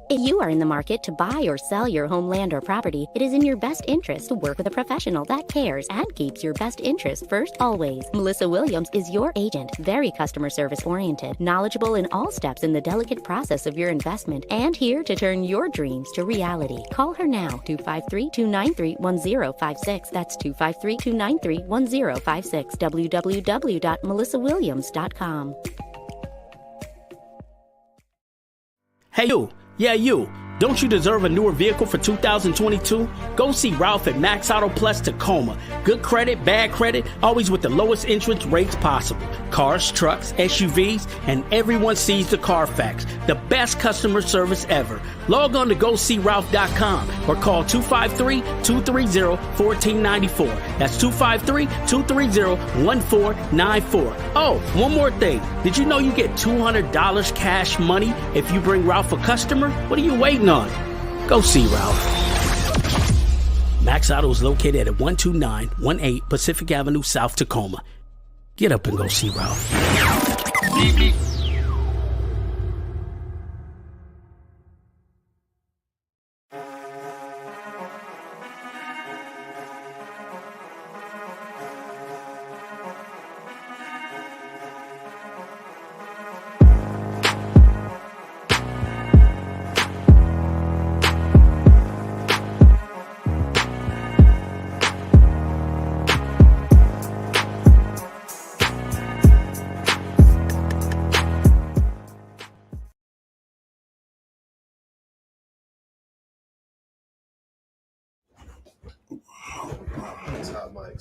If you are in the market to buy or sell your home, land, or property, it is in your best interest to work with a professional that cares and keeps your best interest first always. Melissa Williams is your agent, very customer service oriented, knowledgeable in all steps in the delicate process of your investment, and here to turn your dreams to reality. Call her now, 253-293-1056. That's 253-293-1056, www.melissawilliams.com. Hey you, yeah you, don't you deserve a newer vehicle for 2022? Go see Ralph at Max Auto Plus Tacoma. Good credit, bad credit, always with the lowest interest rates possible. Cars, trucks, SUVs, and everyone sees the Carfax. The best customer service ever. Log on to GoSeeRalph.com or call 253-230-1494. That's 253-230-1494. Oh, one more thing. Did you know you get $200 cash money if you bring Ralph a customer? What are you waiting on? Go see Ralph. Max Auto is located at 12918 Pacific Avenue, South Tacoma. Get up and go see Ralph.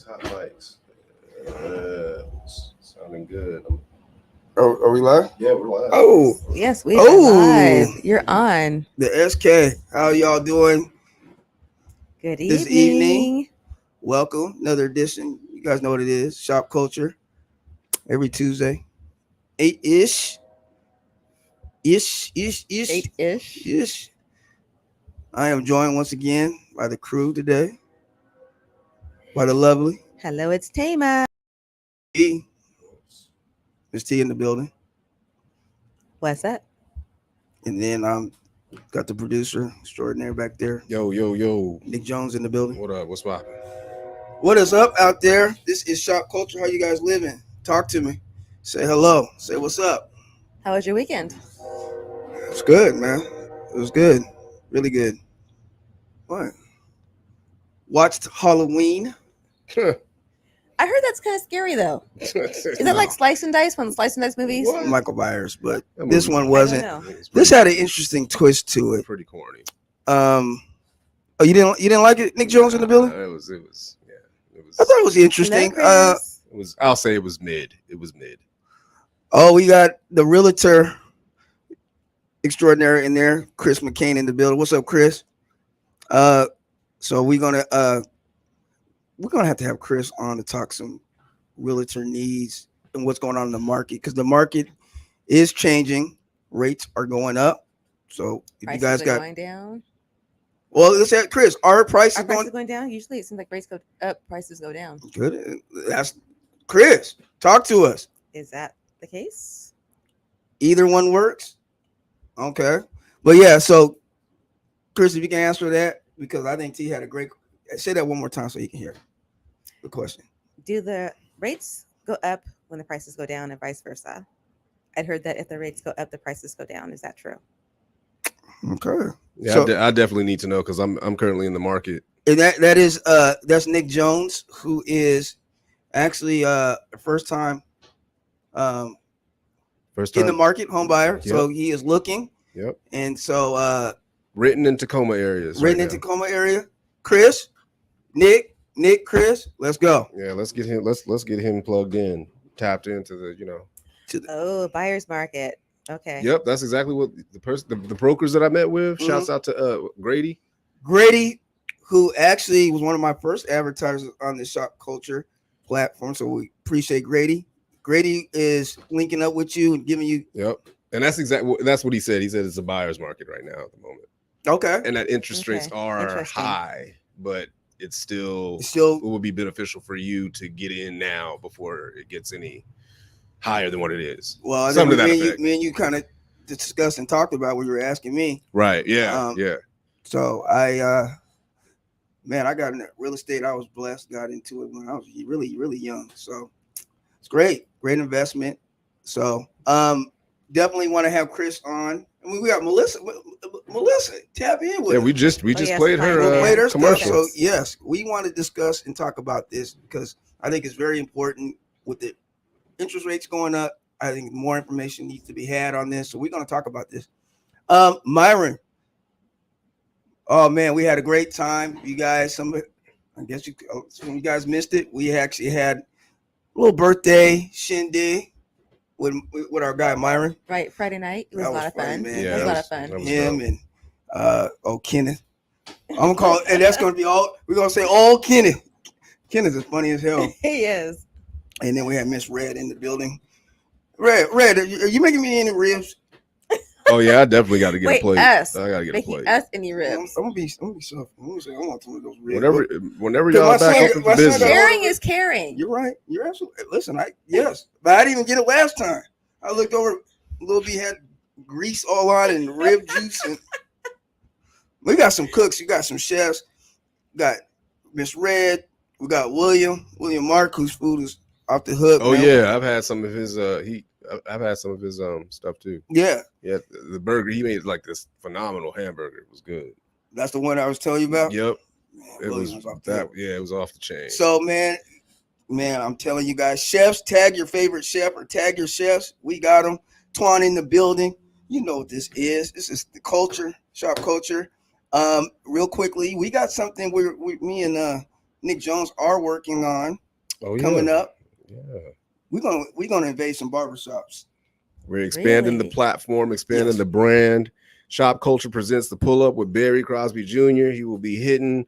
Hot mics. Sounding good. Are we live? Yeah, we're live. Oh, yes, we are live. You're on. The SK. How y'all doing? Good evening. This evening. Welcome. Another edition. You guys know what it is. Shopkulture. Every Tuesday. 8-ish. Ish. 8-ish. I am joined once again by the crew today. By the lovely. Hello, it's Tama. E. Miss T in the building. What's up? And then got the producer extraordinaire back there. Yo. Nick Jones in the building. What up? What's poppin'? What is up out there? This is Shopkulture. How you guys living? Talk to me. Say hello. Say what's up. How was your weekend? It's good, man. It was good. Really good. What? Watched Halloween. I heard that's kind of scary, though. Is that like Slice and Dice, one of the Slice and Dice movies? What? Michael Myers, but this one wasn't. Pretty, this had an interesting twist to it. Pretty corny. Oh, you didn't like it? Nick Jones in the building? It was. I thought it was interesting. I'll say it was mid. It was mid. Oh, we got the realtor extraordinary in there, Chris McCain in the building. What's up, Chris? So we're gonna have to have Chris on to talk some realtor needs and what's going on in the market, because the market is changing. Rates are going up. So if prices you guys got going down. Well, let's ask Chris. Are prices going down? Usually it seems like rates go up, prices go down. Good. That's Chris. Talk to us. Is that the case? Either one works. Okay. But yeah, so Chris, if you can answer that, because I think T had a great say that one more time so you can hear the question. Do the rates go up when the prices go down and vice versa? I'd heard that if the rates go up, the prices go down. Is that true? Okay. Yeah, so, I definitely need to know, because I'm currently in the market. And that is that's Nick Jones, who is actually first time in the market home buyer. Yep. So he is looking. Yep. And so written in Tacoma areas. Tacoma area. Chris, Nick, Chris, let's go. Yeah, let's get him. Let's get him plugged in, tapped into the buyer's market. Okay. Yep, that's exactly what the brokers that I met with. Mm-hmm. Shouts out to Grady, who actually was one of my first advertisers on the Shopkulture platform. So we appreciate Grady. Grady is linking up with you and giving you. Yep, and that's what he said. He said it's a buyer's market right now at the moment. Okay. And that interest rates are high, but it still will be beneficial for you to get in now before it gets any higher than what it is. Well, I think me and you kind of discussed and talked about when you were asking me. Right. Yeah. So I got into real estate. I was blessed, got into it when I was really, really young. So it's great investment. So definitely want to have Chris on. I mean, we got Melissa, tap in with us. We just played her commercial. So yes, we want to discuss and talk about this because I think it's very important with the interest rates going up. I think more information needs to be had on this. So we're going to talk about this. Myron. Oh man, we had a great time. You guys, some of you guys missed it. We actually had a little birthday shindig with our guy Myron. Right, Friday night. It was a lot of fun. Man. Yeah, it was a lot of fun. Him and Kenneth. I'm gonna call it, and that's gonna be all. We're gonna say all Kenneth. Kenneth is funny as hell. He is. And then we had Miss Red in the building. Red, are you making me any ribs? Oh yeah, I definitely got to get a plate. I gotta get a plate. Us any ribs. I'm gonna be soft. I'm gonna say I want some of those ribs. Whenever y'all back open for business. Sharing is caring. You're right. You're absolutely. Listen, but I didn't even get it last time. I looked over. Little B had grease all on and rib juice, and we got some cooks. You got some chefs. Got Miss Red. We got William Mark, whose food is off the hook. Oh man. Yeah, I've had some of his. I've had some of his stuff too. Yeah. The burger he made like this phenomenal hamburger. It was good. That's the one I was telling you about. Yep. Man, it was off that. Yeah, it was off the chain. So man, I'm telling you guys, chefs, tag your favorite chef or tag your chefs. We got them. Twan in the building. You know what this is. This is the culture, Shopkulture. Real quickly, we got something me and Nick Jones are working on coming up. Yeah. We're gonna invade some barbershops. We're expanding the platform, expanding the brand. Shopkulture presents the pull-up with Barry Crosby Jr. He will be hitting.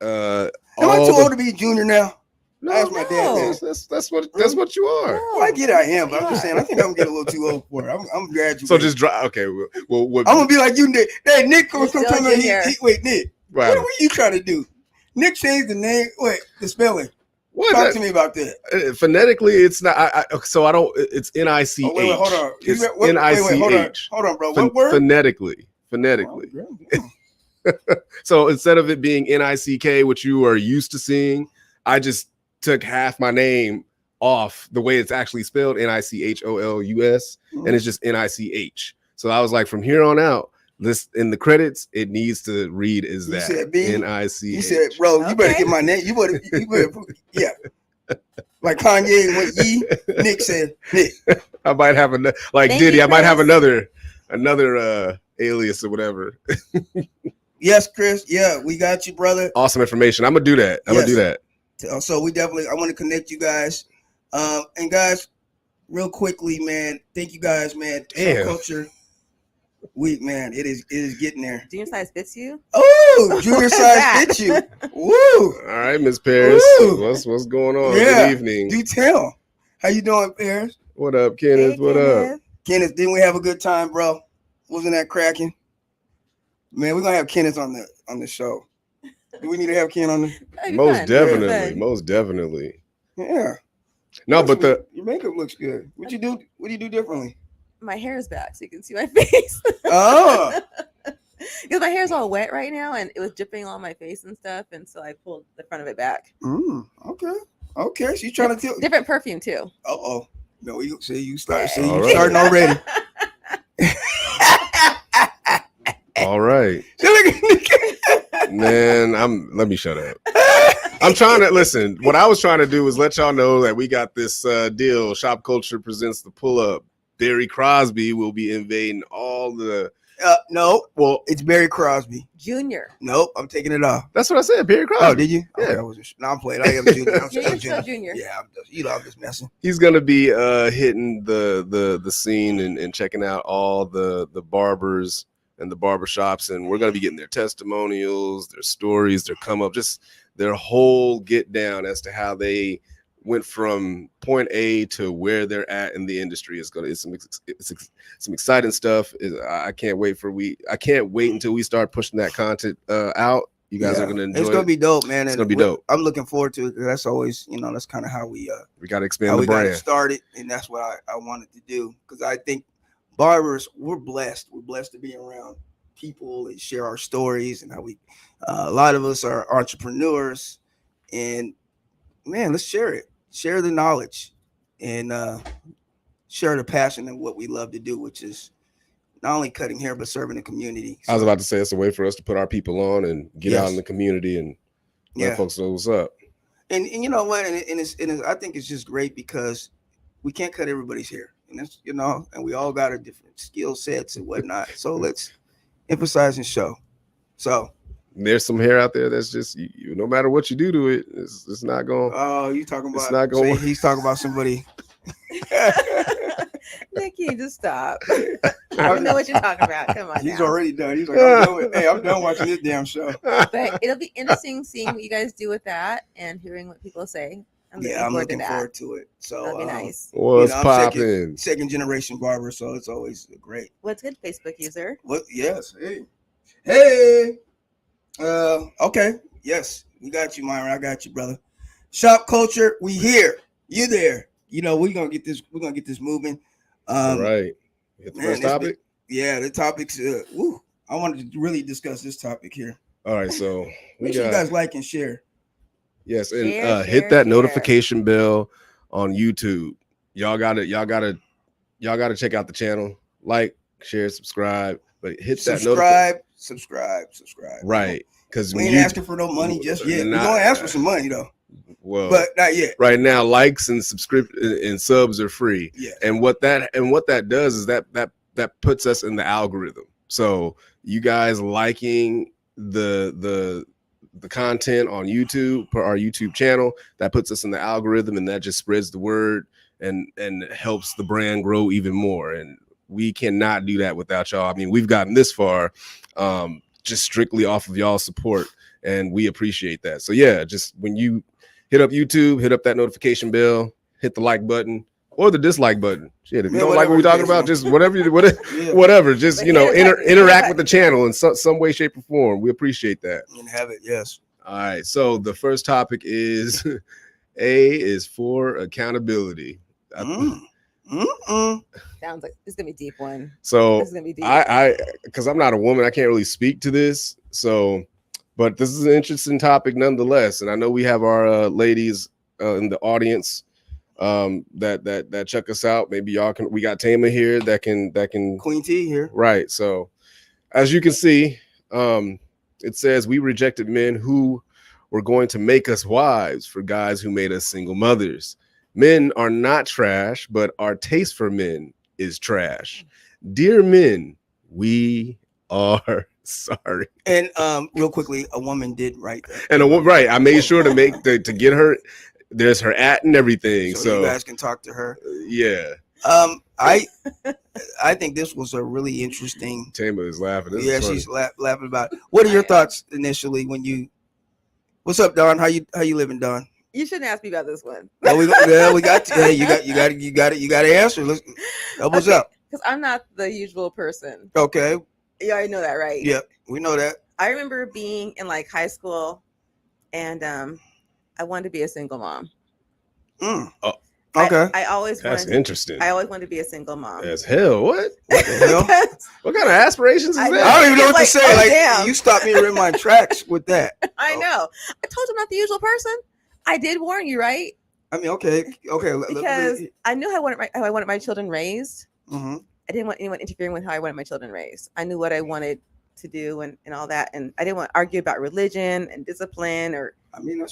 Am I too old to be a junior now? No, my dad. That's what you are. Well, I get I am, but I'm just saying I think I'm getting a little too old for it. I'm graduating. So just drive. Okay. Well, I'm gonna be like you, Nick. Hey, Nick, come tell me. Wait, Nick. Right. What were you trying to do? Nick changed the name. Wait, the spelling. What? Talk to me about that. Phonetically, it's not. So I don't. It's NICH. Oh, wait, hold on. It's NICH. Hold on, bro. What word? Phonetically. So instead of it being NICK, which you are used to seeing, I just took half my name off the way it's actually spelled, NICHOLUS, and it's just NICH. So I was like, from here on out, this in the credits, it needs to read as that NICH. You said, bro, you better get my name. You better yeah. Like Kanye went Ye, Nick said Nick. I might have another Diddy. I might have another alias or whatever. Yes, Chris. Yeah, we got you, brother. Awesome information. I'm gonna do that. I'm gonna do that. So I want to connect you guys. And guys, real quickly, man, thank you guys, man. Shopkulture. It is getting there. Junior size fits you? Oh, junior size fits you. Woo! All right, Miss Paris. What's going on? Yeah. Good evening. Do tell. How you doing, Paris? What up, Kenneth? Hey, what up? Kenneth, didn't we have a good time, bro? Wasn't that cracking? Man, we're gonna have Kenneth on the show. Do we need to have Ken on the Most definitely. Yeah. No, but your makeup looks good. What do you do differently? My hair is back so you can see my face. Oh. Because my hair is all wet right now and it was dripping on my face and stuff, and so I pulled the front of it back. Okay. She's trying to tell. Different perfume too. No, you starting already. All right. Man, let me shut up. I'm trying to listen. What I was trying to do was let y'all know that we got this deal. Shopkulture presents the pull-up. Barry Crosby will be invading all the. No. Well, it's Barry Crosby Junior. Nope, I'm taking it off. That's what I said. Barry Crosby. Oh, did you? Yeah. I'm playing. I am Junior. I'm Junior. Yeah, I'm just messing. He's gonna be hitting the scene and checking out all the barbers and the barbershops, and we're gonna be getting their testimonials, their stories, their come up, just their whole get down as to how they went from point A to where they're at in the industry. It's some exciting stuff. I can't wait until we start pushing that content out. You guys are gonna enjoy it. It's gonna be dope, man. It's gonna be dope. I'm looking forward to it. That's always, that's kind of how we got to expand the brand. Got started, and that's what I wanted to do, because I think barbers, we're blessed. We're blessed to be around people and share our stories and how we. A lot of us are entrepreneurs, and man, let's share it. Share the knowledge, and share the passion and what we love to do, which is not only cutting hair but serving the community. So, I was about to say it's a way for us to put our people on and get out in the community and let folks know what's up. And you know what? And it's I think it's just great because we can't cut everybody's hair, and that's and we all got our different skill sets and whatnot. So let's emphasize and show. So there's some hair out there that's just no matter what you do to it, it's not going. Oh, you talking about? It's not going. He's talking about somebody. Nikki, just stop. I know what you're talking about. Come on. He's now. already done. He's like, I'm done watching this damn show. But it'll be interesting seeing what you guys do with that and hearing what people say. I'm looking forward to it. So that'll be nice. What's popping? Second generation barber, so it's always great. What's good, Facebook user? What? Yes. Hey. Okay. Yes, we got you, Myron. I got you, brother. Shopkulture, we here. You there? We're gonna get this. We're gonna get this moving. All right. Hit the first topic. The topic's. I wanted to really discuss this topipic here. All right, so make sure you guys like and share. Yes, and hit that notification bell on YouTube. Y'all gotta check out the channel. Like, share, subscribe. But hit that subscribe. Right, because we ain't asking for no money just yet. We're gonna ask for some money though. Well, but not yet. Right now, likes and and subs are free. Yeah. And what that does is that puts us in the algorithm. So you guys liking the content on YouTube per our YouTube channel, that puts us in the algorithm, and that just spreads the word and helps the brand grow even more. And we cannot do that without y'all. I mean, we've gotten this far just strictly off of y'all's support, and we appreciate that. So yeah, just when you hit up YouTube, hit up that notification bell, hit the like button or the dislike button. Shit, if you don't like what we're talking about, just whatever. Just interact with the channel in some way, shape, or form. We appreciate that. And have it, yes. All right. So the first topic is A is for accountability. Sounds like it's gonna be a deep one. So this is gonna be deep. I because I'm not a woman, I can't really speak to this. So, but this is an interesting topic nonetheless, and I know we have our ladies in the audience that check us out. Maybe y'all can. We got Tama here that can Queen T here, right? So, as you can see, it says we rejected men who were going to make us wives for guys who made us single mothers. Men are not trash, but our taste for men is trash. Dear men, we are sorry. And real quickly, a woman did write that. And right, I made sure to get her. There's her @ and everything, so you guys can talk to her. Yeah. I think this was a really interesting. Tama is laughing. She's laughing about it. What are your thoughts initially when you? What's up, Don? How you living, Don? You shouldn't ask me about this one. We got. Hey, you got to answer. Let's. What's up? Because I'm not the usual person. Okay. You already know that, right? Yep, we know that. I remember being in like high school, and I wanted to be a single mom. Oh, okay. I always interesting. I always wanted to be a single mom. As hell. What the hell? What kind of aspirations is that? I don't even know what to say. You stopped me in my tracks with that. I know. I told you I'm not the usual person. I did warn you, right? I mean, okay. Because I knew how I wanted my children raised. Mm-hmm. I didn't want anyone interfering with how I wanted my children raised. I knew what I wanted to do and all that, and I didn't want to argue about religion and discipline or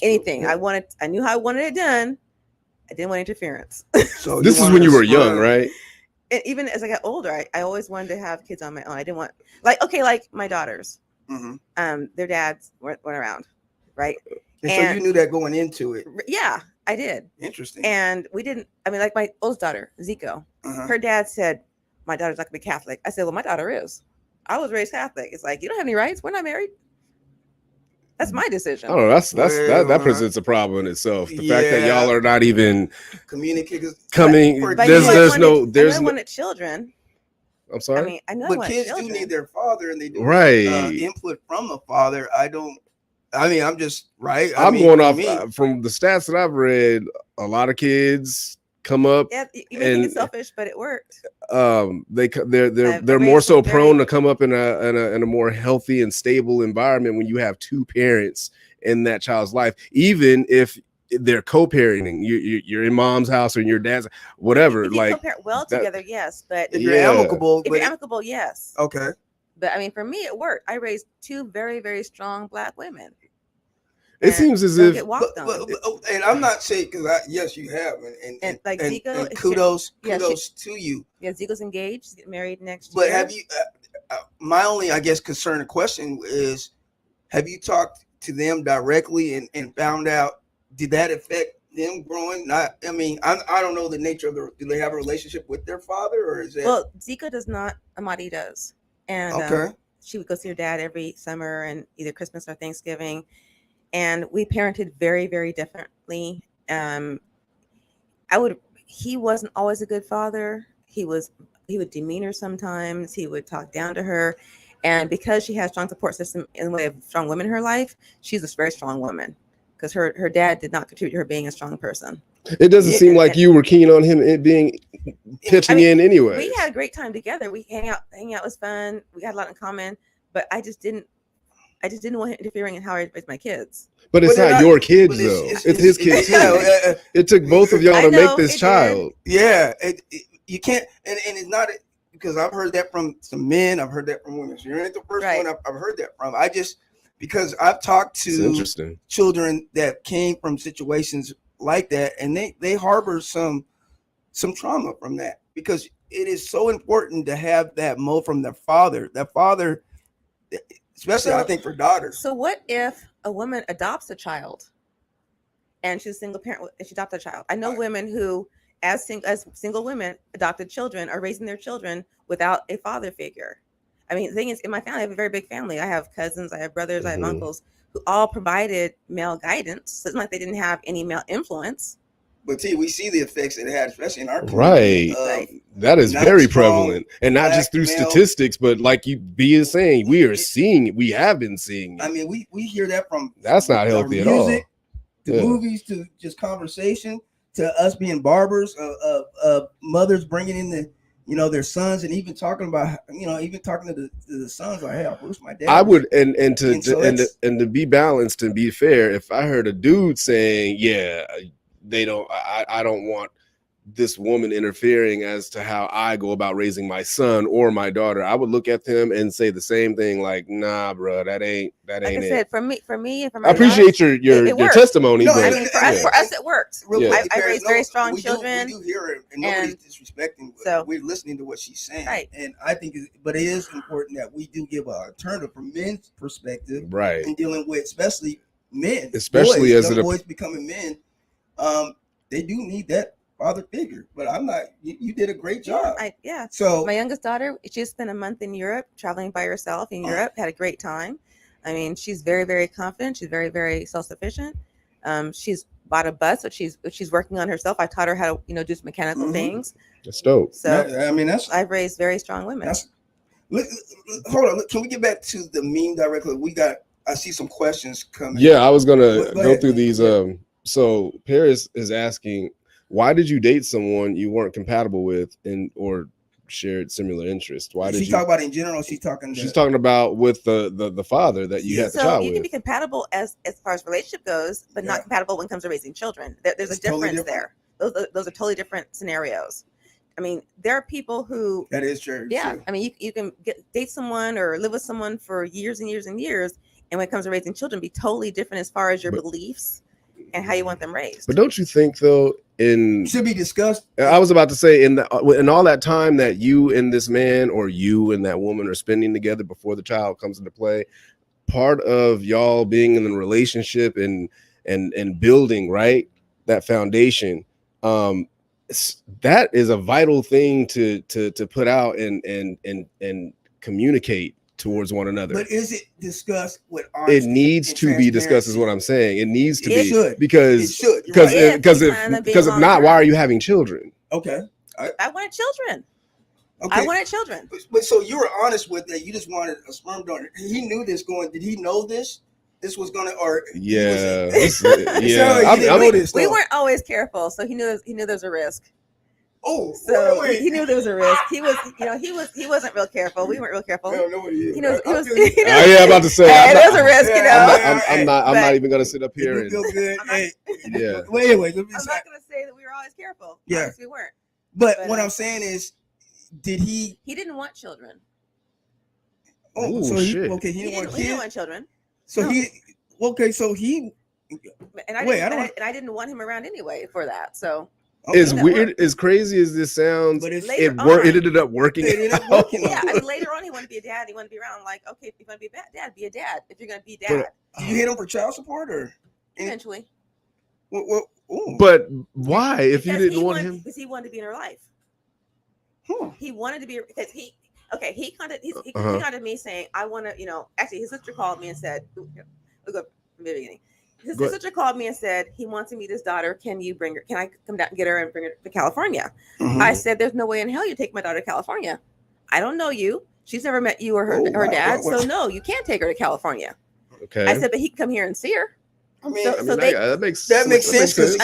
anything. True. Yeah. I knew how I wanted it done. I didn't want interference. So this is when you were young, right? And even as I got older, I always wanted to have kids on my own. I didn't want like my daughters. Mm-hmm. Their dads weren't around, right? And so you knew that going into it. Yeah, I did. Interesting. And we didn't. I mean, like my oldest daughter, Zico, her dad said, "My daughter's not gonna be Catholic." I said, "Well, my daughter is. I was raised Catholic." It's like you don't have any rights. We're not married. That's my decision. I don't know. That presents a problem in itself. The fact that y'all are not even communicating. There's no. I wanted children. I'm sorry. I mean, I know. But kids do need their father, and they do need input from the father. I'm just right. I'm going off from the stats that I've read. A lot of kids come up. Yeah, you may think it's selfish, but it worked. They're more so prone to come up in a more healthy and stable environment when you have two parents in that child's life, even if they're co-parenting. You're in mom's house or in your dad's, whatever. If you like co-parent well together, yes, but if you're amicable, yes. Okay. But I mean, for me, it worked. I raised two very, very strong Black women. It seems as if, and I'm not saying because yes, you have, and like Zico, and kudos to you. Yeah, Zico's engaged, she's getting married next year. But year. have you? My only, I guess, concern and question is, have you talked to them directly and found out, did that affect them growing? I don't know the nature of do they have a relationship with their father, or is it? Well, Zico does not. Amadi does, and she would go see her dad every summer and either Christmas or Thanksgiving. And we parented very, very differently. He wasn't always a good father. He would demean her sometimes. He would talk down to her. And because she has a strong support system in the way of strong women in her life, she's a very strong woman because her dad did not contribute to her being a strong person. It doesn't seem like you were keen on him pitching in anyway. We had a great time together. We hang out was fun. We had a lot in common, but I just didn't want him interfering in how I raise my kids. But it's not your kids, though. It's his kids. It took both of y'all to make this child. Yeah, you can't, and it's not because I've heard that from some men. I've heard that from women. So you're not the first one I've heard that from. Because I've talked to children that came from situations like that, and they harbor some trauma from that because it is so important to have that mold from their father. That father. Especially, I think, for daughters. So what if a woman adopts a child and she's a single parent and she adopts a child? I know women who, as single women, adopted children are raising their children without a father figure. I mean, the thing is, in my family, I have a very big family. I have cousins, I have brothers, I have uncles who all provided male guidance. So it's not like they didn't have any male influence. But we see the effects it had, especially in our community. Right. That is very prevalent. And not just through statistics, but like you be saying, we have been seeing it. I mean, we hear that from that's not healthy at all. To movies, to just conversation, to us being barbers, of mothers bringing in their sons, and even talking about, to the sons, like, hey, I wish my dad. I would, and to be balanced and be fair, if I heard a dude saying, yeah, I don't want this woman interfering as to how I go about raising my son or my daughter, I would look at them and say the same thing, like, nah, bro, that ain't like I said, for me, and for my I appreciate your testimony. No, but, I mean, for us, it works. I raised very strong children. We do hear it, and nobody's disrespecting. So we're listening to what she's saying, right? And I think, but it is important that we do give an alternative from men's perspective, right? In dealing with, especially men, especially boys, as boys becoming men. They do need that father figure, but I'm not. You did a great job. So my youngest daughter, she just spent a month in Europe, traveling by herself in Europe. Had a great time. I mean, she's very, very confident. She's very, very self-sufficient. She's bought a bus, but she's working on herself. I taught her how to do some mechanical things. That's dope. So I've raised very strong women. Hold on. Can we get back to the meme directly? I see some questions coming. Yeah, I was gonna go through these. So Paris is asking, why did you date someone you weren't compatible with or shared similar interests? Why did she talk about it in general? She's talking about with the father that you had the child with. So you can be compatible as far as relationship goes, but not compatible when it comes to raising children. There's a difference there. Those are totally different scenarios. I mean, there are people who that is true. Yeah, I mean, you can date someone or live with someone for years and years and years, and when it comes to raising children, be totally different as far as your beliefs and how you want them raised. But don't you think, though, should be discussed? I was about to say, in all that time that you and this man or you and that woman are spending together before the child comes into play, part of y'all being in a relationship and building, right, that foundation, that is a vital thing to put out and communicate towards one another. But is it discussed with honesty? It needs to be discussed, is what I'm saying. It needs to be should. Because if not, why are you having children? Okay. I wanted children. Okay. I wanted children. But so you were honest with that. You just wanted a sperm donor. He knew this going. Did he know this? this was gonna, or yeah. We weren't always careful, so he knew there was a risk. Oh, so he knew there was a risk. He wasn't real careful. We weren't real careful. I don't know what he is. He knows. I'm about to say. There was a risk, I'm not even gonna sit up here and feel good. Yeah. Well, anyway, I'm not gonna say that we were always careful. Yeah, we weren't. But what I'm saying is, did he? He didn't want children. Oh, so shit. He didn't want children. So so he. And I didn't want him around anyway for that. So. As weird, as crazy as this sounds, it ended up working. Yeah, I mean, later on, he wanted to be a dad. He wanted to be around. I'm like, okay, if you're gonna be a dad, be a dad. If you're gonna be a dad, did you hit him for child support or eventually? But why? If you didn't want him, because he wanted to be in her life. He wanted to be because he contacted me saying, I want to, actually his sister called me and said, we'll go from the beginning. His sister called me and said he wants to meet his daughter. Can you bring her? Can I come down and get her and bring her to California? I said, there's no way in hell you take my daughter to California. I don't know you. She's never met you or her dad. So no, you can't take her to California. Okay. I said, but he can come here and see her. I mean, that makes sense because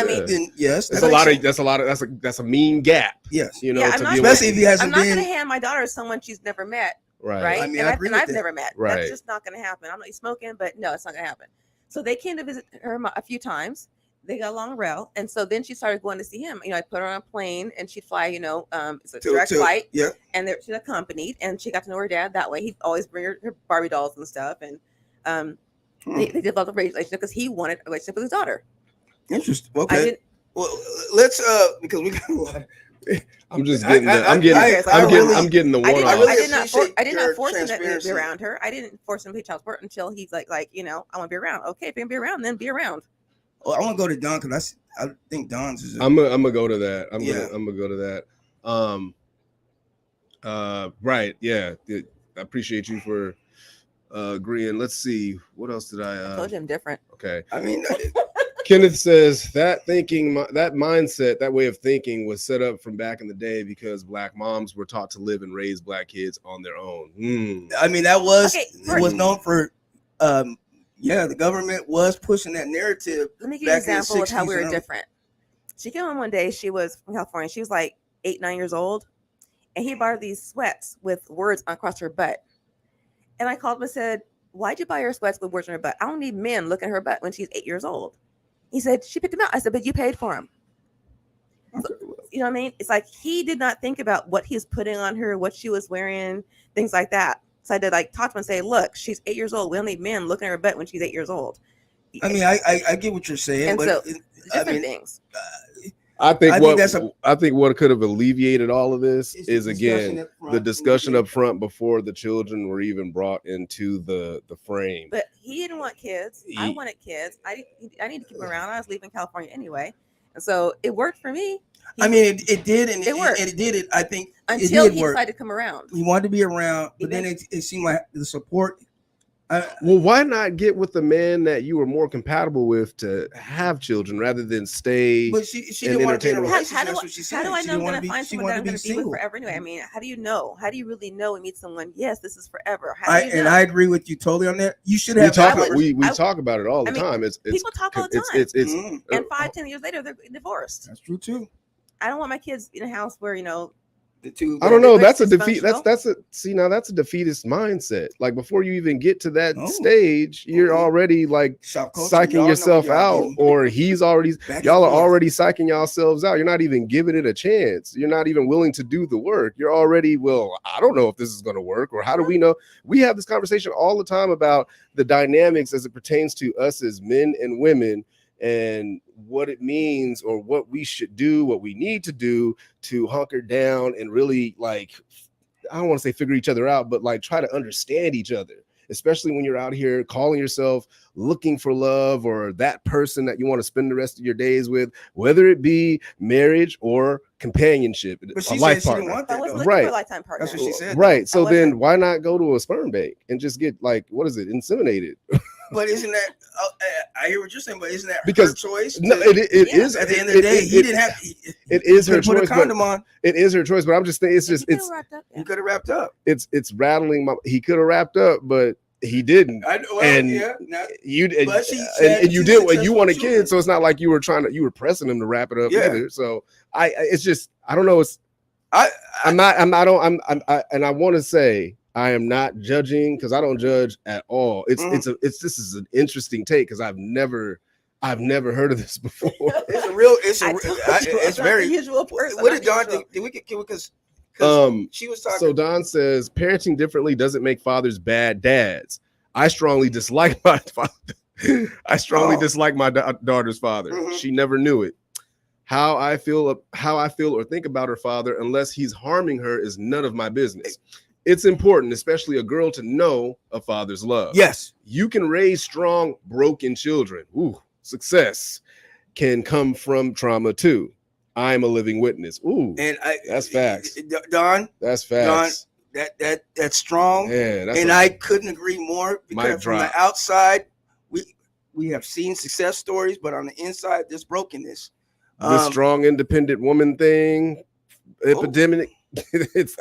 yes, that's a mean gap. Yes, especially if he hasn't I'm not going to hand my daughter to someone she's never met. Right. I mean, I've never met. Right. That's just not going to happen. I'm not smoking, but no, it's not going to happen. So they came to visit her a few times. They got along well, and so then she started going to see him. I put her on a plane, and she'd fly. It's a direct flight. Yeah. And she's accompanied, and she got to know her dad that way. He'd always bring her Barbie dolls and stuff, and they developed a relationship because he wanted a relationship with his daughter. Interesting. Okay. Well, let's because we got a lot. I'm just getting I'm getting the one. I did not force him to be around her. I didn't force him to pay child support until he's like I want to be around. Okay, if you're gonna be around, then be around. Well, I want to go to Don because I think Don's is. I'm gonna go to that. I'm gonna go to that. Right. Yeah. I appreciate you for agreeing. Let's see. What else did I told you I'm different. Okay. I mean. Kenneth says that mindset, that way of thinking was set up from back in the day because Black moms were taught to live and raise Black kids on their own. I mean, that was was known for, the government was pushing that narrative. Let me give you an example of how we were different. She came home one day. She was from California. She was like 8-9 years old, and he bought her these sweats with words across her butt. And I called him and said, "Why'd you buy her sweats with words on her butt? I don't need men looking at her butt when she's 8 years old." He said, she picked him out. I said, but you paid for him. So, you know what I mean? It's like he did not think about what he was putting on her, what she was wearing, things like that. So I did talk to him and say, look, she's 8 years old. We don't need men looking at her butt when she's 8 years old. I mean, I get what you're saying, and but so different things. I think what could have alleviated all of this is again the discussion up front before the children were even brought into the frame. But he didn't want kids. I wanted kids. I need to keep him around. I was leaving California anyway, and so it worked for me. I mean, it did, and it worked. And it did. I think until he decided to come around. He wanted to be around, but then it seemed like the support. Well, why not get with the man that you were more compatible with to have children rather than stay? But she didn't want to be in a relationship. How do I know I'm going to find someone that I'm going to be with forever anyway? I mean, how do you know? How do you really know and meet someone? Yes, this is forever. And I agree with you totally on that. You should have. We talk about it all the time. People talk all the time. And 5-10 years later, they're divorced. That's true too. I don't want my kids in a house where the two. I don't know. That's a defeat. That's a defeatist mindset. Like before you even get to that stage, you're already psyching yourself out, or y'all are already psyching yourselves out. You're not even giving it a chance. You're not even willing to do the work. You're already, I don't know if this is going to work, or how do we know? We have this conversation all the time about the dynamics as it pertains to us as men and women, and what it means or what we should do, what we need to do to hunker down and really I don't want to say figure each other out, but try to understand each other, especially when you're out here calling yourself looking for love or that person that you want to spend the rest of your days with, whether it be marriage or companionship, but a life partner. I was looking for a lifetime partner. That's what she said. Right. So then why not go to a sperm bank and just get inseminated? But isn't that? I hear what you're saying, but isn't that because her choice? No, it is. At the end of the day, he didn't have. It is her choice. Put a condom on. It is her choice, but I'm just saying, He could have wrapped up. It's rattling. He could have wrapped up, but He didn't. And you did what you wanted kids, so it's not like you were pressing him to wrap it up either. So it's just, I don't know. I want to say I am not judging, because I don't judge at all. This is an interesting take, because I've never heard of this before. It's very usual person. What did Don think? Can we because she was talking. So Don says parenting differently doesn't make fathers bad dads. I strongly dislike my father. I strongly dislike my daughter's father. Mm-hmm. She never knew it. How I feel or think about her father, unless he's harming her, is none of my business. It's important, especially a girl, to know a father's love. Yes. You can raise strong, broken children. Ooh, success can come from trauma too. I'm a living witness. Ooh, and that's facts. Don, that's facts. Don, that's strong. Yeah, and I couldn't agree more, because from the outside, we have seen success stories, but on the inside, there's brokenness. The strong, independent woman thing, epidemic.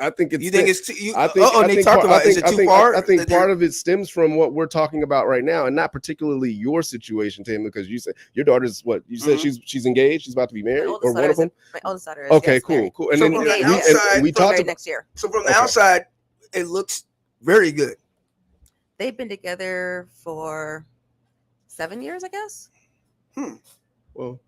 I think it's. You think it's too? They talked about. Is it too far? I think part of it stems from what we're talking about right now, and not particularly your situation, Tim, because you said your daughter's what you said. She's engaged. She's about to be married, or one of them. My oldest daughter is. Okay, cool. And so then we talked about next year. So from the outside, it looks very good. They've been together for 7 years, I guess. Well,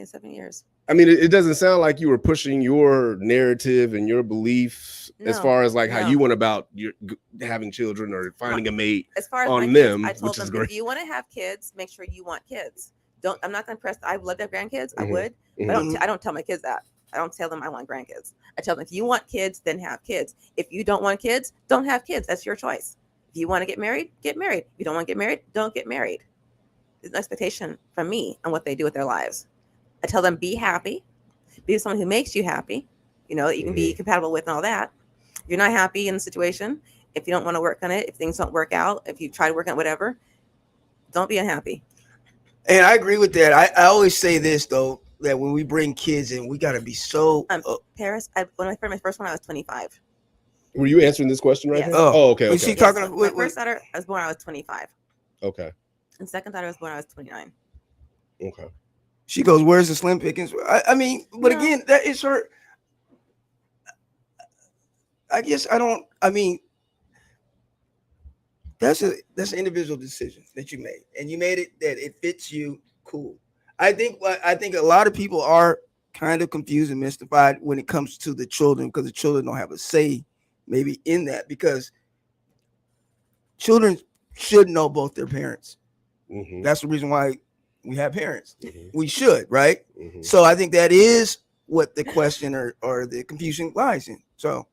7 years. I mean, it doesn't sound like you were pushing your narrative and your beliefs as far as like how you went about your having children or finding a mate as far as on them. I told them, if you want to have kids, make sure you want kids. I'm not going to press. I would love to have grandkids. I would. But I don't tell my kids that. I don't tell them I want grandkids. I tell them, if you want kids, then have kids. If you don't want kids, don't have kids. That's your choice. If you want to get married, get married. If you don't want to get married, don't get married. There's an expectation from me on what they do with their lives. I tell them, be happy, be someone who makes you happy, you can be compatible with and all that. If you're not happy in the situation, if you don't want to work on it, if things don't work out, if you try to work on whatever, don't be unhappy. And I agree with that. I always say this, though, that when we bring kids in, we got to be so. Paris, when I my first one, I was 25. Were you answering this question right now? Oh, okay. Was she talking? My first daughter, I was born, I was 25. Okay. And second daughter was born, I was 29. Okay. She goes, "Where's the slim pickings?" I mean, but again, that is her. I guess I don't. I mean, that's an individual decision that you made, and you made it that it fits you. Cool. I think a lot of people are kind of confused and mystified when it comes to the children, because the children don't have a say maybe in that, because children should know both their parents. Mm-hmm. That's the reason why we have parents. Mm-hmm. We should, right? Mm-hmm. So I think that is what the question or the confusion lies in. So,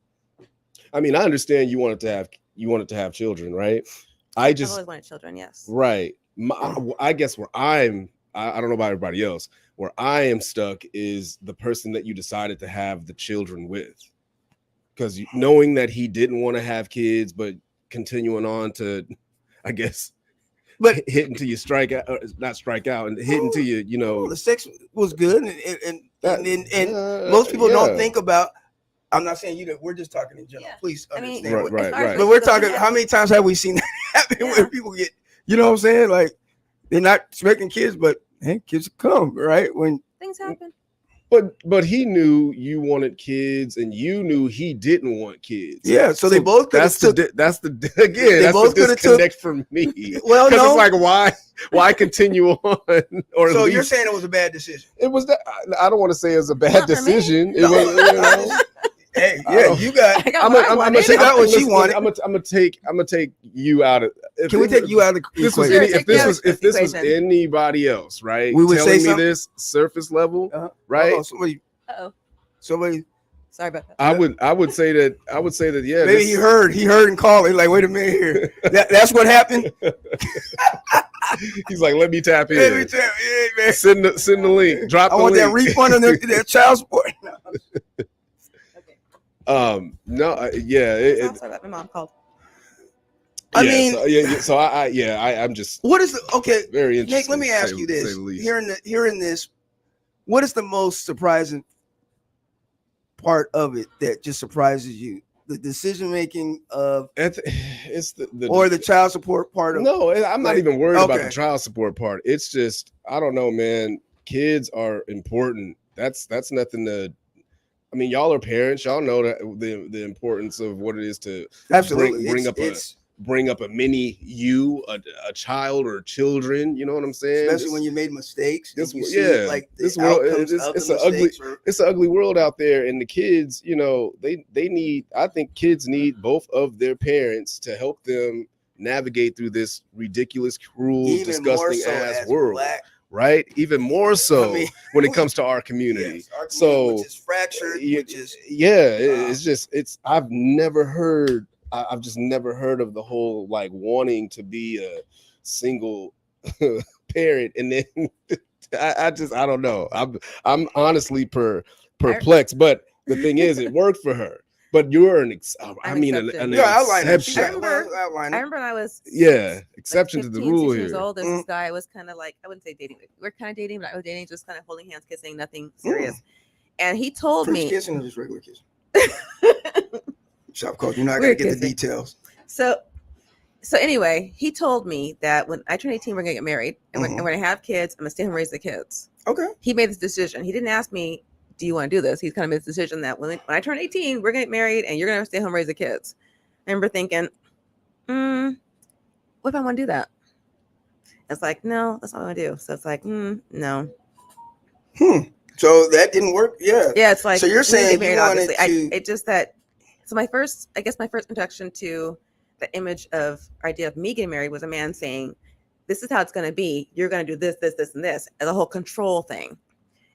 I mean, I understand you wanted to have children, right? I always wanted children, yes. Right. I guess where I don't know about everybody else, where I am stuck is the person that you decided to have the children with, because knowing that he didn't want to have kids, but continuing on to, I guess. But hit until you strike out, not strike out, and hit until you the sex was good, and most people don't think about. I'm not saying we're just talking in general. Yeah. Please understand. Right. But we're talking. How many times have we seen that happen where people get? You know what I'm saying? Like they're not expecting kids, but hey, kids come right when things happen. But he knew you wanted kids, and you knew he didn't want kids. Yeah, so they both could have took. That's the disconnect for me. Well, no, it's like why continue on? Or so you're saying it was a bad decision? It was. I don't want to say it was a bad decision. It was. Hey, yeah, you got. I'm gonna take out what she wanted. I'm gonna take you out of. Can we take you out of the equation? If this was anybody else, right? We would telling say me this surface level, right? Somebody. Sorry about that. I would say that. Yeah. Maybe he heard and called. He's like, wait a minute here. That's what happened. He's like, let me tap in. Man. Send the link. Drop. I want that refund on their child support. No. Yeah. Sorry about my mom called. I'm just. What is very interesting. Nick, let me ask you this. Hearing this, what is the most surprising part of it that just surprises you the decision making of it's the child support part of. No, I'm not even worried about okay. the child support part. It's just I don't know, man. Kids are important. That's nothing to. I mean, y'all are parents. Y'all know that the importance of what it is to Absolutely bring up a mini you, a child or children. You know what I'm saying? Especially when you made mistakes. This world, it's an ugly world out there, and the kids, you know, they need. I think kids need both of their parents to help them navigate through this ridiculous, cruel, disgusting ass world. Black. Right, even more so when it comes to our community. Yes, our community, which is fractured. I've just never heard of the whole like wanting to be a single parent, and then I don't know. I'm honestly perplexed, but the thing is, it worked for her. But you're an exception. I remember when I was exception to the rule here. Years old, this guy was kind of like, I wouldn't say dating. We're kind of dating, but I was dating, just kind of holding hands, kissing, nothing serious. And he told me, kissing or just regular kissing? Shop culture. You're not gonna get the details. So anyway, he told me that when I turn 18, we're gonna get married, and when I have kids, I'm gonna stay home and raise the kids. Okay. He made this decision. He didn't ask me, do you want to do this? He's kind of made this decision that when I turn 18, we're going to get married and you're going to stay home and raise the kids. I remember thinking, what if I want to do that? It's like, no, that's not what I want to do. So it's like, no. So that didn't work? Yeah. Yeah, it's like, so you're saying you wanted to... It just that, so my first introduction to the image of idea of me getting married was a man saying, this is how it's going to be. You're going to do this, this, this, and this. And the whole control thing.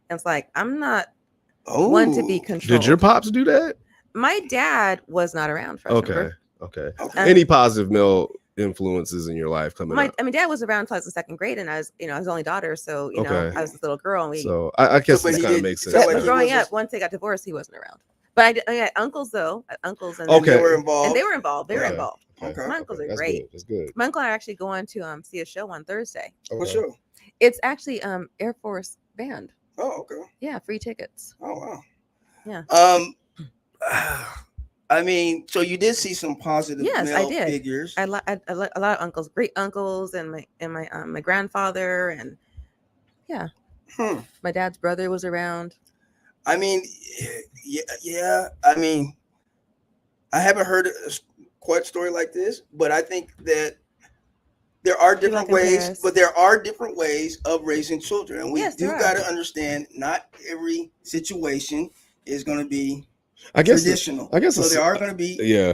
And it's like, I'm not one to be controlled. Did your pops do that? My dad was not around. Okay. Any positive male influences in your life coming up? I mean, dad was around until I was in second grade, and I was, his only daughter, so I was this little girl. And I guess this kind of makes sense. But growing up, once they got divorced, he wasn't around. But I had uncles though, and they were involved. They were involved. Okay. My uncles are great. That's good. My uncle and I are actually going to see a show on Thursday. What show? It's actually Air Force Band. Oh, okay. Yeah, free tickets. Oh, wow. Yeah. I mean, so you did see some positive male I did. Figures. I a lot of uncles, great uncles, and my grandfather, and my dad's brother was around. I mean, yeah. I mean, I haven't heard quite a story like this, but I think that there are different ways, but there are different ways of raising children. And we do got to understand not every situation is going to be traditional. So there are going to be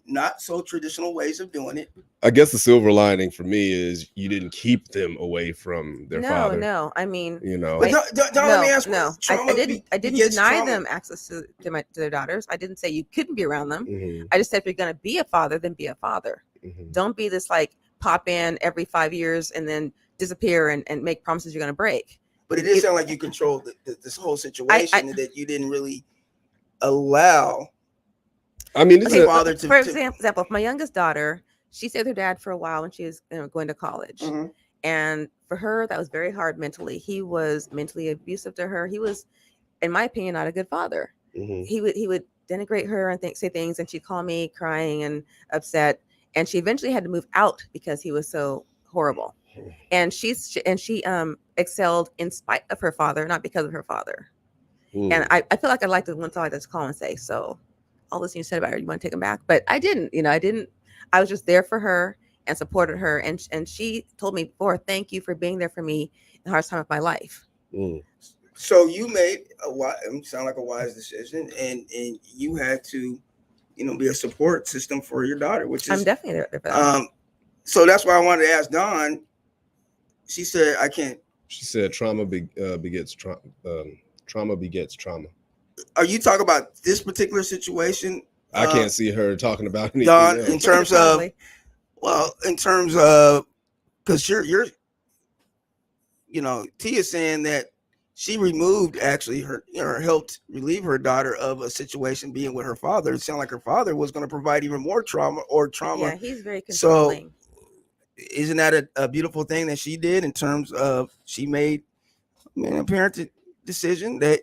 not so traditional ways of doing it. I guess the silver lining for me is you didn't keep them away from their father. No. I mean, But don't let me ask. No, I didn't deny them access to their daughters. I didn't say you couldn't be around them. I just said if you're going to be a father, then be a father. Don't be this like pop in every 5 years and then disappear and make promises you're going to break. But it did sound like you controlled this whole situation and that you didn't really allow. I mean, for example, if my youngest daughter, she stayed with her dad for a while when she was going to college. And for her, that was very hard mentally. He was mentally abusive to her. He was, in my opinion, not a good father. He would denigrate her and say things, and she'd call me crying and upset. And she eventually had to move out because he was so horrible. And she excelled in spite of her father, not because of her father. And I feel like I'd like to once I just call and say, so all this you said about her, you want to take him back? But I didn't, I was just there for her and supported her. And she told me before, thank you for being there for me in the hardest time of my life. So you made sound like a wise decision, and you had to, be a support system for your daughter, which is I'm definitely there for that. So that's why I wanted to ask Dawn. She said, I can't. She said, trauma begets trauma. Trauma begets trauma. Are you talking about this particular situation? I can't see her talking about anything Dawn, else. in terms of, because you're, T is saying that she removed actually helped relieve her daughter of a situation being with her father. It sounded like her father was going to provide even more trauma. Yeah, he's very controlling. So isn't that a beautiful thing that she did in terms of she made a parenting decision that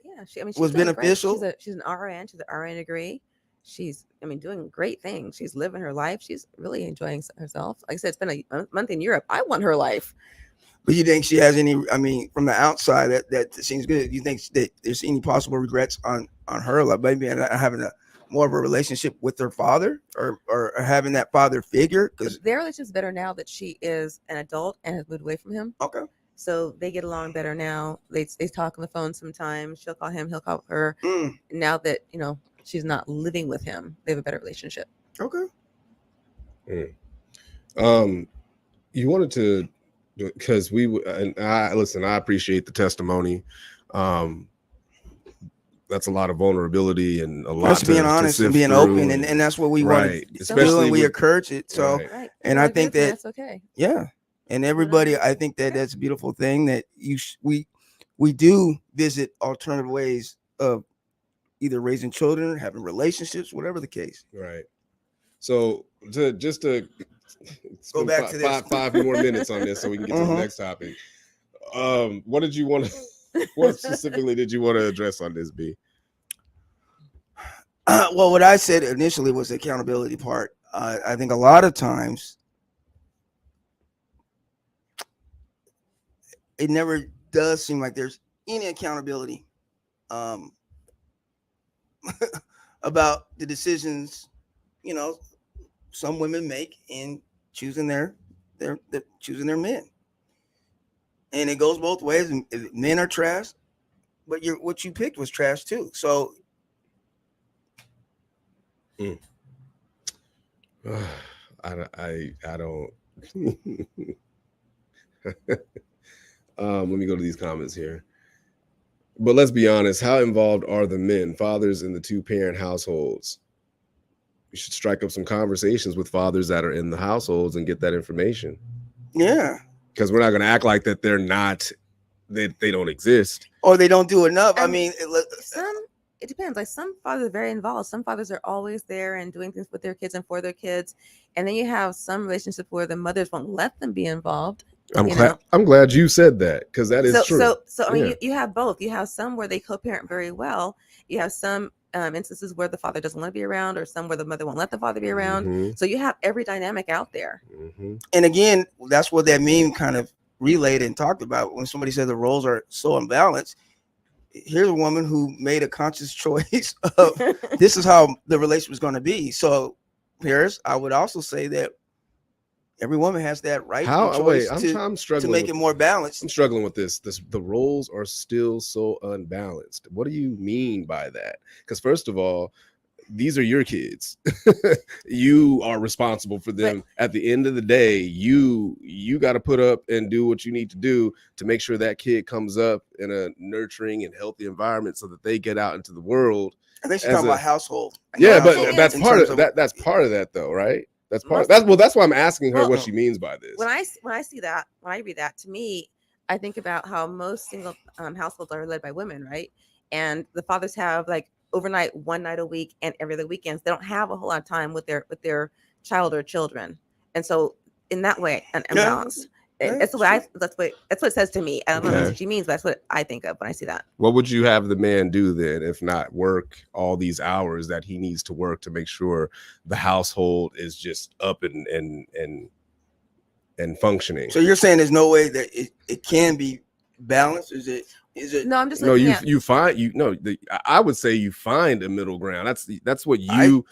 was beneficial? She's an RN. She's an RN degree. she's, I mean, doing great things. She's living her life. She's really enjoying herself. Like I said, it's been a month in Europe. I want her life. But you think she has any? I mean, from the outside, that seems good. You think that there's any possible regrets on her, like maybe having more of a relationship with her father, or having that father figure? Because their relationship's better now that she is an adult and has moved away from him. Okay. So they get along better now. They talk on the phone sometimes. She'll call him. He'll call her. Now that she's not living with him, they have a better relationship. Okay. You wanted to. Because I appreciate the testimony. That's a lot of vulnerability and a lot. That's being honest and being open, and that's what we want to do, and we encourage it. So, and I think that's okay. Yeah, and everybody, I think that that's a beautiful thing that we do visit alternative ways of either raising children, having relationships, whatever the case. Right. So just to go back to this. five more minutes on this so we can get to the next topic. What did you want to what specifically did you want to address on this, B? Well, what I said initially was the accountability part. I think a lot of times it never does seem like there's any accountability about the decisions some women make in choosing their men, and it goes both ways. And men are trash, but what you picked was trash too. So, I don't. Let me go to these comments here. But let's be honest. How involved are the men, fathers in the two-parent households? You should strike up some conversations with fathers that are in the households and get that information. Yeah. Because we're not going to act like that they're not, that they don't exist. Or they don't do enough. I mean, it depends. Like some fathers are very involved. Some fathers are always there and doing things with their kids and for their kids. And then you have some relationships where the mothers won't let them be involved. I'm glad you said that, because that is true. So I mean, you have both. You have some where they co-parent very well. You have some instances where the father doesn't want to be around, or some where the mother won't let the father be around. So you have every dynamic out there. And again, that's what that meme kind of relayed and talked about when somebody said the roles are so unbalanced. Here's a woman who made a conscious choice of this is how the relationship is going to be. So, Paris, I would also say that every woman has that right I'm struggling to make it more balanced. I'm struggling with this. The roles are still so unbalanced. What do you mean by that? Because first of all, these are your kids. You are responsible for them. At the end of the day, you got to put up and do what you need to do to make sure that kid comes up in a nurturing and healthy environment so that they get out into the world. I think she's talking about household. Yeah, but that's part of that. That's part of that, though, right? That's part. That's why I'm asking her what she means by this. When I see that, when I read that, to me, I think about how most single households are led by women, right? And the fathers have like overnight, one night a week, and every other weekends. They don't have a whole lot of time with their child or children, and so in that way, an imbalance. That's what it says to me. I don't know what she means, but that's what I think of when I see that. What would you have the man do then, if not work all these hours that he needs to work to make sure the household is just up and functioning? So you're saying there's no way that it can be balanced? Is it? No, I'm just I would say you find a middle ground. That's what you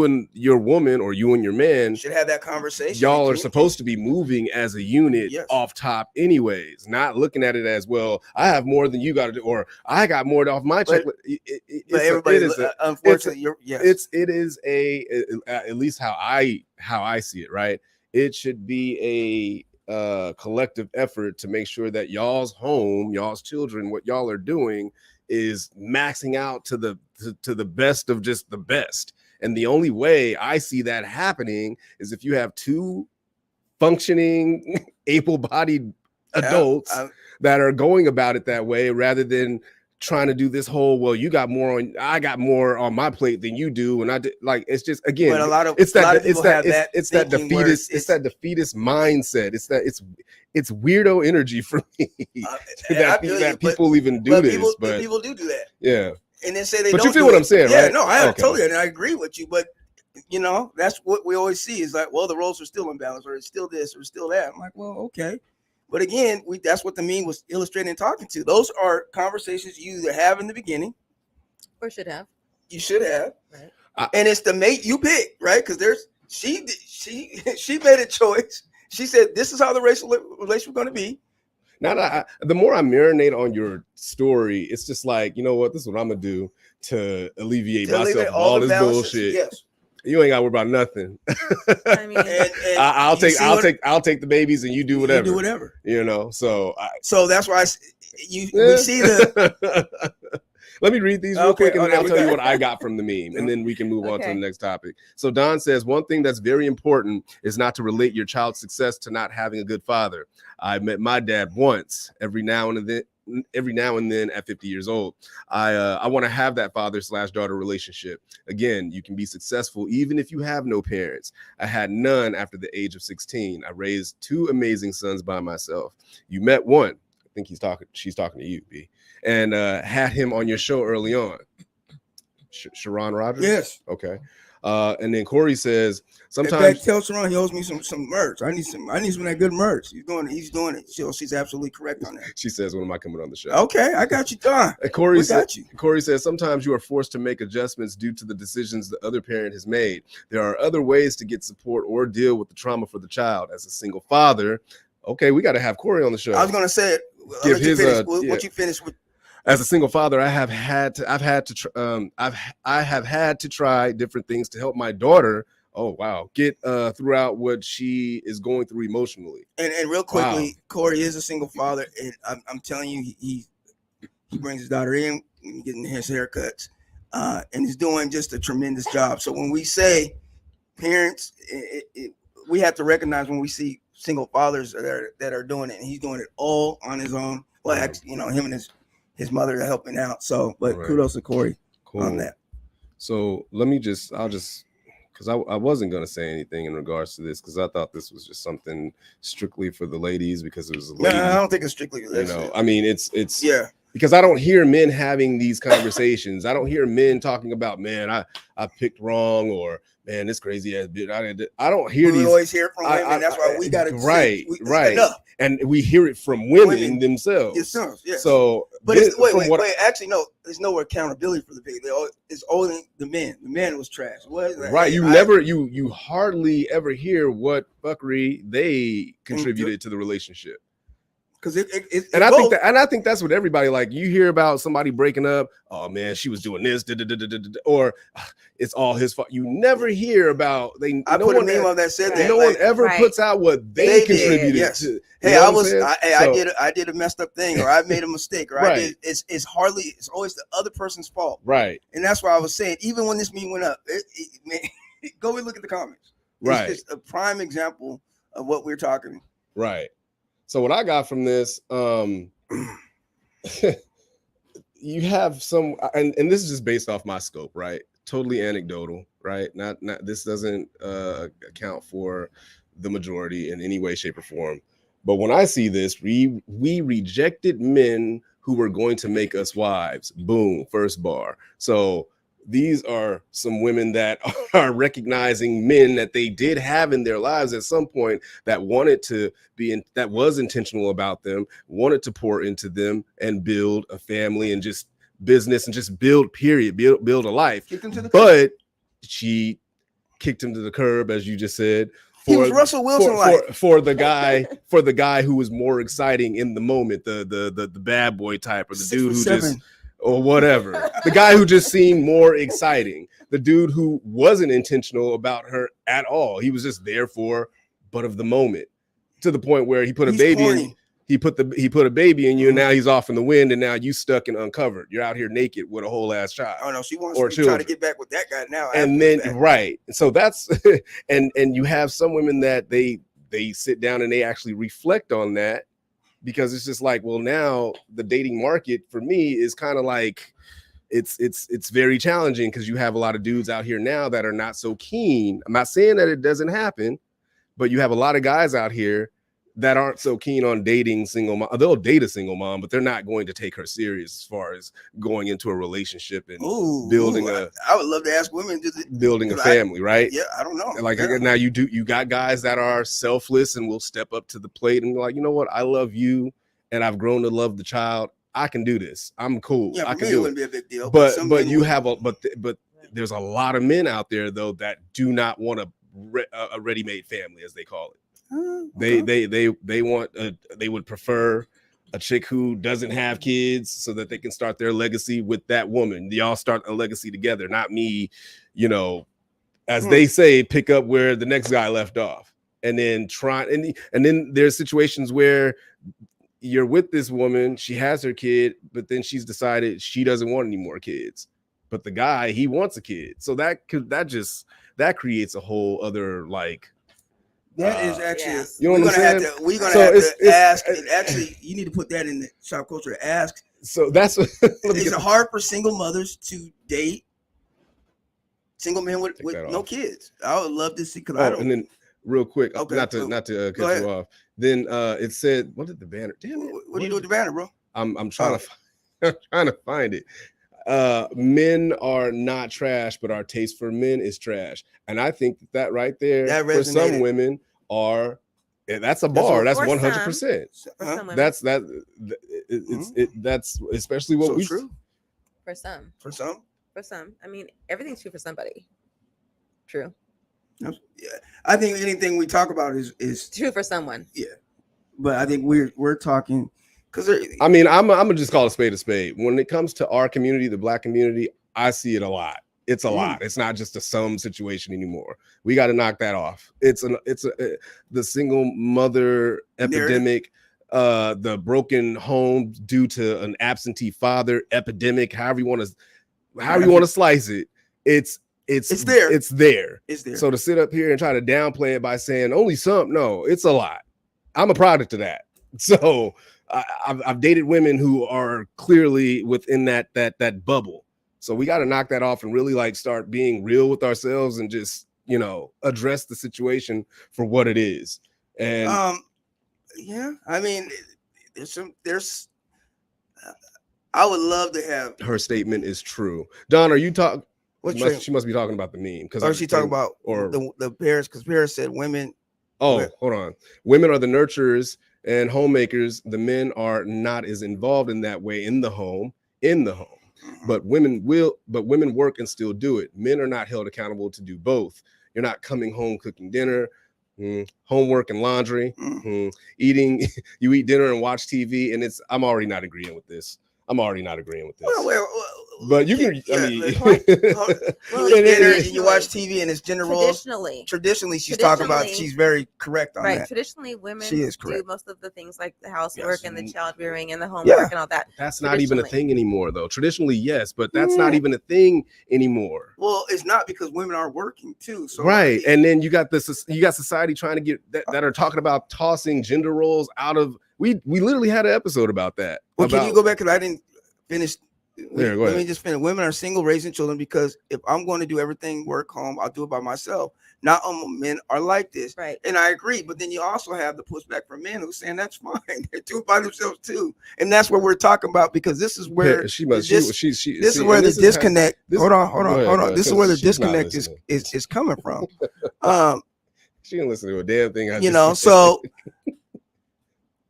and your woman, or you and your man should have that conversation. Y'all are supposed to be moving as a unit off top anyways, not looking at it as, well, I have more than you got to do, or I got more off my check. Unfortunately, it is at least how I see it, right? It should be a collective effort to make sure that y'all's home, y'all's children, what y'all are doing is maxing out to the best of just the best. And the only way I see that happening is if you have two functioning, able-bodied adults that are going about it that way, rather than trying to do this whole, well, I got more on my plate than you do, and I did, like, it's just, again, but it's that defeatist mindset. It's weirdo energy for me that people even do this, but people do that. Yeah. and then say they but don't. You feel what I'm saying, yeah, right? no, I totally, and I agree with you. But you know, that's what we always see is like, well, the roles are still imbalanced, or it's still this, or it's still that. I'm like, well, okay. But again, that's what the meme was illustrating and talking to. Those are conversations you either have in the beginning, or should have. You should have, right? And it's the mate you pick, right? Because she made a choice. She said, "This is how the racial relationship going to be." Now, the more I marinate on your story, it's just like, you know what? This is what I'm gonna do to alleviate myself of all this bullshit. Yes. You ain't got to worry about nothing. I mean, I'll take the babies, and you do whatever. You do whatever. You know. So that's why we see the. Let me read these real quick, and then I'll tell you what I got from the meme, and then we can move on to the next topic. So Don says, one thing that's very important is not to relate your child's success to not having a good father. I met my dad once. Every now and then at 50 years old, I want to have that father/daughter relationship. Again, you can be successful even if you have no parents. I had none after the age of 16. I raised 2 amazing sons by myself. You met one. I think she's talking to you, B. And had him on your show early on. Sharon Rogers? Yes. Okay. And then Corey says, sometimes tell Sharon he owes me some merch. I need some of that good merch. He's doing it. She's absolutely correct on that. She says, when am I coming on the show? Okay, I got you, Don. Corey says, sometimes you are forced to make adjustments due to the decisions the other parent has made. There are other ways to get support or deal with the trauma for the child. As a single father, okay, we got to have Corey on the show. I was going to say it. Give his what you finished with. As a single father, I have had to try different things to help my daughter. Oh wow, get throughout what she is going through emotionally. And real quickly, Corey is a single father, and I'm telling you, he brings his daughter in, getting his haircuts, and he's doing just a tremendous job. So when we say parents, we have to recognize when we see single fathers that are doing it, and he's doing it all on his own. Well, actually, him and his mother are helping out. So, but kudos to Corey on that. So I'll just because I wasn't going to say anything in regards to this because I thought this was just something strictly for the ladies because it was a lady. No, I don't think it's strictly for this. I mean, it's because I don't hear men having these conversations. I don't hear men talking about, man, I picked wrong, or man, this crazy ass bitch. I don't hear these. We always hear from women. That's why we got to right. And we hear it from women themselves. Yes. So, but wait. Actually, no. There's no accountability for the big. It's only the men. The man was trash. Right. You hardly ever hear what fuckery they contributed to the relationship. Because I think that's what everybody like. You hear about somebody breaking up. Oh man, she was doing this, or it's all his fault. You never hear about they. I put a name on that said that. No one ever puts out what they contributed to. Hey, I did a messed up thing, or I made a mistake, or I did. It's always the other person's fault, right? And that's why I was saying, even when this meme went up, man, go and look at the comments. It's a prime example of what we're talking. Right. So what I got from this, you have some, and this is just based off my scope, right? Totally anecdotal, right? Not this doesn't account for the majority in any way, shape, or form. But when I see this, we rejected men who were going to make us wives. Boom, first bar. So these are some women that are recognizing men that they did have in their lives at some point that wanted to be that was intentional about them, wanted to pour into them and build a family and just business and just build a life. But she kicked him to the curb, as you just said. He was Russell Wilson for the guy who was more exciting in the moment, the bad boy type, or the dude who just or whatever. The guy who just seemed more exciting. The dude who wasn't intentional about her at all. He was just there for but of the moment. To the point where he put a baby in, he put a baby in you, and now he's off in the wind, and now you stuck and uncovered. You're out here naked with a whole ass child. Oh no, she wants to try to get back with that guy now. And then right. So that's and you have some women that they sit down and they actually reflect on that. Because it's just like, well, now the dating market for me is kind of like it's very challenging because you have a lot of dudes out here now that are not so keen. I'm not saying that it doesn't happen, but you have a lot of guys out here that aren't so keen on dating single mom. They'll date a single mom, but they're not going to take her serious as far as going into a relationship and building a. I would love to ask women building a family, right? Yeah, I don't know. Like now you got guys that are selfless and will step up to the plate and be like, you know what, I love you and I've grown to love the child. I can do this. I'm cool. Yeah, I can it do wouldn't it. be a big deal. But you have but there's a lot of men out there though that do not want a ready-made family, as they call it. They want they would prefer a chick who doesn't have kids so that they can start their legacy with that woman. Y'all start a legacy together, not me, as they say, pick up where the next guy left off. And then and then there's situations where you're with this woman, she has her kid, but then she's decided she doesn't want any more kids. But the guy, he wants a kid. So that creates a whole other like. That is actually, you know what I'm saying? We're gonna have to ask. And actually, you need to put that in the shop culture. Ask. So that's what. Is it hard for single mothers to date single men with no kids? I would love to see. Because I don't. And then real quick, okay, not to cut you off. Then it said, what did the banner? Damn it! What do you do with the banner, bro? I'm trying to find it. Men are not trash, but our taste for men is trash. And I think that right there for some women that's a bar. That's 100%. That's especially what we true. For some. I mean, everything's true for somebody. True. Yeah. I think anything we talk about is true for someone. Yeah. But I think we're talking because I mean, I'm gonna just call a spade. When it comes to our community, the Black community, I see it a lot. It's a lot. It's not just a some situation anymore. We got to knock that off. The single mother epidemic, the broken home due to an absentee father epidemic. However you want to slice it, it's there. It's there. So to sit up here and try to downplay it by saying only some, no, it's a lot. I'm a product of that. So I've dated women who are clearly within that bubble. So we got to knock that off and really like start being real with ourselves and just, address the situation for what it is. And yeah, I mean, I would love to have her statement is true. Don, are you talking? She must be talking about the meme because she talking about the Paris, because Paris said women. Oh, hold on. Women are the nurturers and homemakers. The men are not as involved in that way in the home. But women work and still do it. Men are not held accountable to do both. You're not coming home cooking dinner, homework and laundry, eating. You eat dinner and watch TV, and I'm already not agreeing with this. Well, but you can. I mean, you watch TV and it's gender roles. Traditionally, she's talking about. She's very correct on that. Right. Traditionally, women do most of the things like the housework and the child rearing and the homework and all that. That's not even a thing anymore, though. Traditionally, yes, but that's not even a thing anymore. Well, it's not because women are working too. So right, and then you got society trying to get that are talking about tossing gender roles out of. We literally had an episode about that. Well, can you go back because I didn't finish. Let me just finish. Women are single, raising children because if I'm going to do everything, work, home, I'll do it by myself. Not all men are like this, right? And I agree. But then you also have the pushback from men who's saying that's fine. They do it by themselves too, and that's what we're talking about because this is where this is where the disconnect. Hold on. This is where the disconnect is coming from. She didn't listen to a damn thing. So.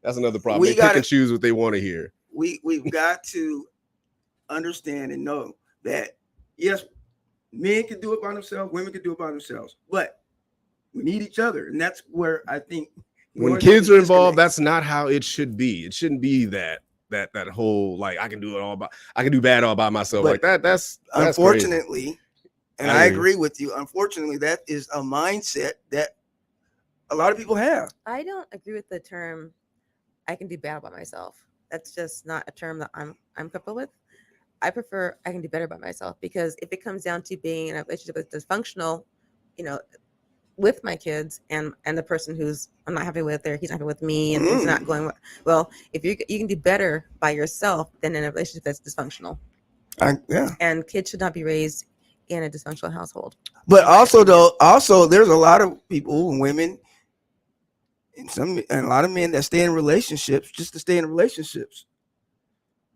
That's another problem. They pick and choose what they want to hear. We've got to understand and know that yes, men can do it by themselves, women can do it by themselves, but we need each other, and that's where I think when kids are involved, that's not how it should be. It shouldn't be that whole like I can do bad all by myself like that. That's unfortunately, crazy. And I agree with you. Unfortunately, that is a mindset that a lot of people have. I don't agree with the term I can do bad by myself. That's just not a term that I'm comfortable with. I prefer I can do better by myself because if it comes down to being in a relationship that's dysfunctional, with my kids and the person who's I'm not happy with or he's not happy with me and it's not going well, if you can do better by yourself than in a relationship that's dysfunctional. And kids should not be raised in a dysfunctional household. But also there's a lot of people, women, and a lot of men that stay in relationships just to stay in relationships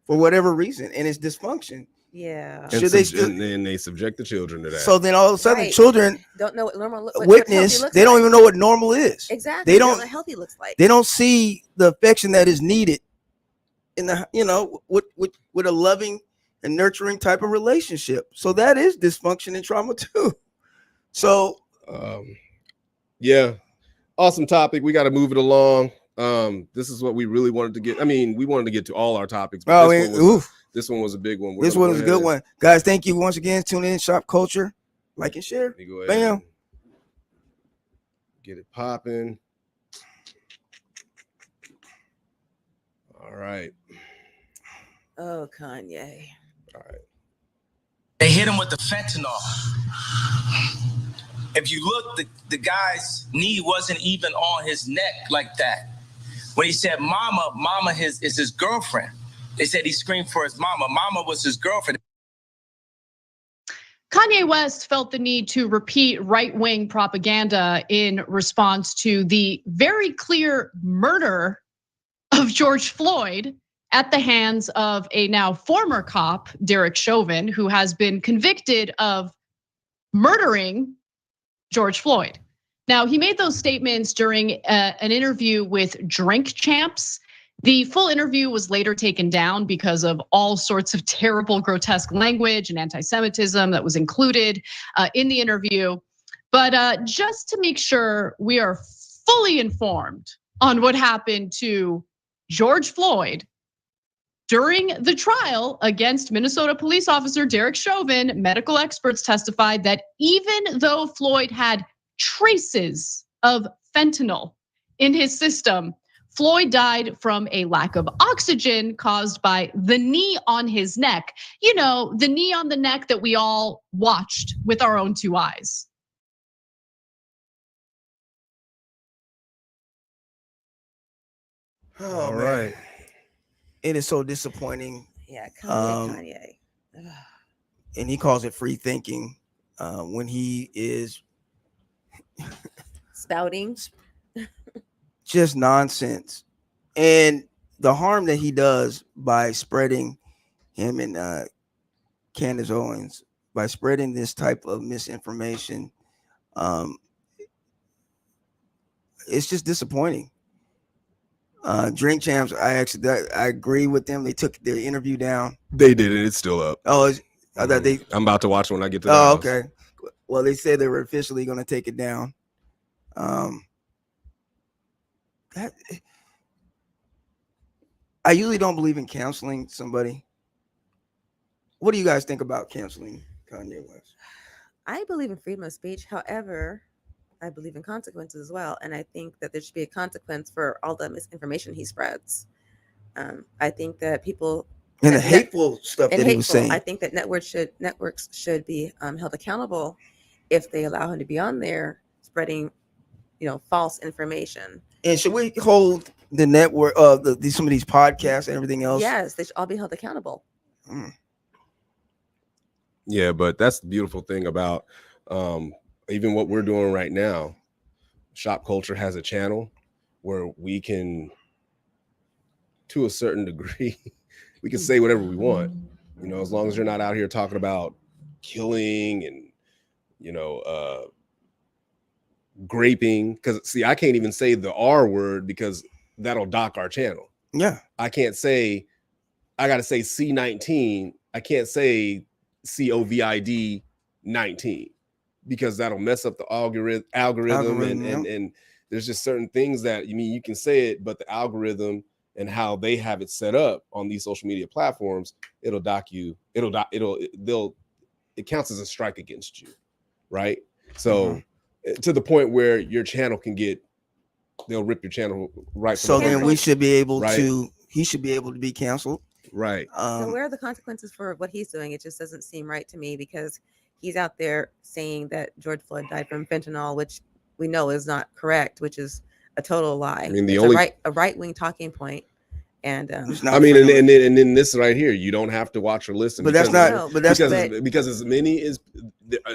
for whatever reason, and it's dysfunction. Yeah. And Should they still? and they subject the children to that. So then all of a sudden, Right. children Don't know what normal witness. looks they don't like. even know what normal is. Exactly. They know don't. what healthy looks like. They don't see the affection that is needed in the with a loving and nurturing type of relationship. So that is dysfunction and trauma too. So yeah, awesome topic. We got to move it along. This is what we really wanted to get. I mean, we wanted to get to all our topics, but this one was a big one. This one was a good one, guys. Thank you once again. Tune in, Shop Culture, like and share. Bam. Get it popping. All right. Oh, Kanye. All right. They hit him with the fentanyl. If you look, the guy's knee wasn't even on his neck like that. When he said mama is his girlfriend. They said he screamed for his mama. Mama was his girlfriend. Kanye West felt the need to repeat right-wing propaganda in response to the very clear murder of George Floyd at the hands of a now former cop, Derek Chauvin, who has been convicted of murdering George Floyd. Now, he made those statements during an interview with Drink Champs. The full interview was later taken down because of all sorts of terrible, grotesque language and anti-Semitism that was included in the interview. But just to make sure we are fully informed on what happened to George Floyd during the trial against Minnesota police officer Derek Chauvin, medical experts testified that even though Floyd had traces of fentanyl in his system, Floyd died from a lack of oxygen caused by the knee on his neck. You know, the knee on the neck that we all watched with our own two eyes. Oh, All man. right. It is so disappointing. Yeah, Kanye. And he calls it free thinking when he is Spouting. just nonsense. And the harm that he does by spreading him and Candace Owens, by spreading this type of misinformation, it's just disappointing. Drink Champs, I agree with them. They took their interview down. They did it. It's still up. Oh, I thought I'm about to watch when I get to the house. house. Okay. Well, they said they were officially going to take it down. I usually don't believe in canceling somebody. What do you guys think about canceling Kanye West? I believe in freedom of speech. However, I believe in consequences as well. And I think that there should be a consequence for all the misinformation he spreads. I think that people and the hateful stuff that he was saying. I think that networks should be held accountable if they allow him to be on there spreading, false information. And should we hold the network some of these podcasts and everything else? Yes, they should all be held accountable. Yeah, but that's the beautiful thing about even what we're doing right now. Shopkulture has a channel where we can, to a certain degree, we can say whatever we want, as long as you're not out here talking about killing and, graping. Because, see, I can't even say the R word because that'll dock our channel. Yeah. I can't say, I got to say C19. I can't say COVID 19 because that'll mess up the algorithm and there's just certain things that you can say it, but the algorithm and how they have it set up on these social media platforms, it'll dock you. It counts as a strike against you, right? So to the point where your channel they'll rip your channel right. So then we should be able he should be able to be canceled. Right. So where are the consequences for what he's doing? It just doesn't seem right to me because he's out there saying that George Floyd died from fentanyl, which we know is not correct, which is a total lie. I mean, a right-wing talking point. And and then this right here, you don't have to watch or listen. But because as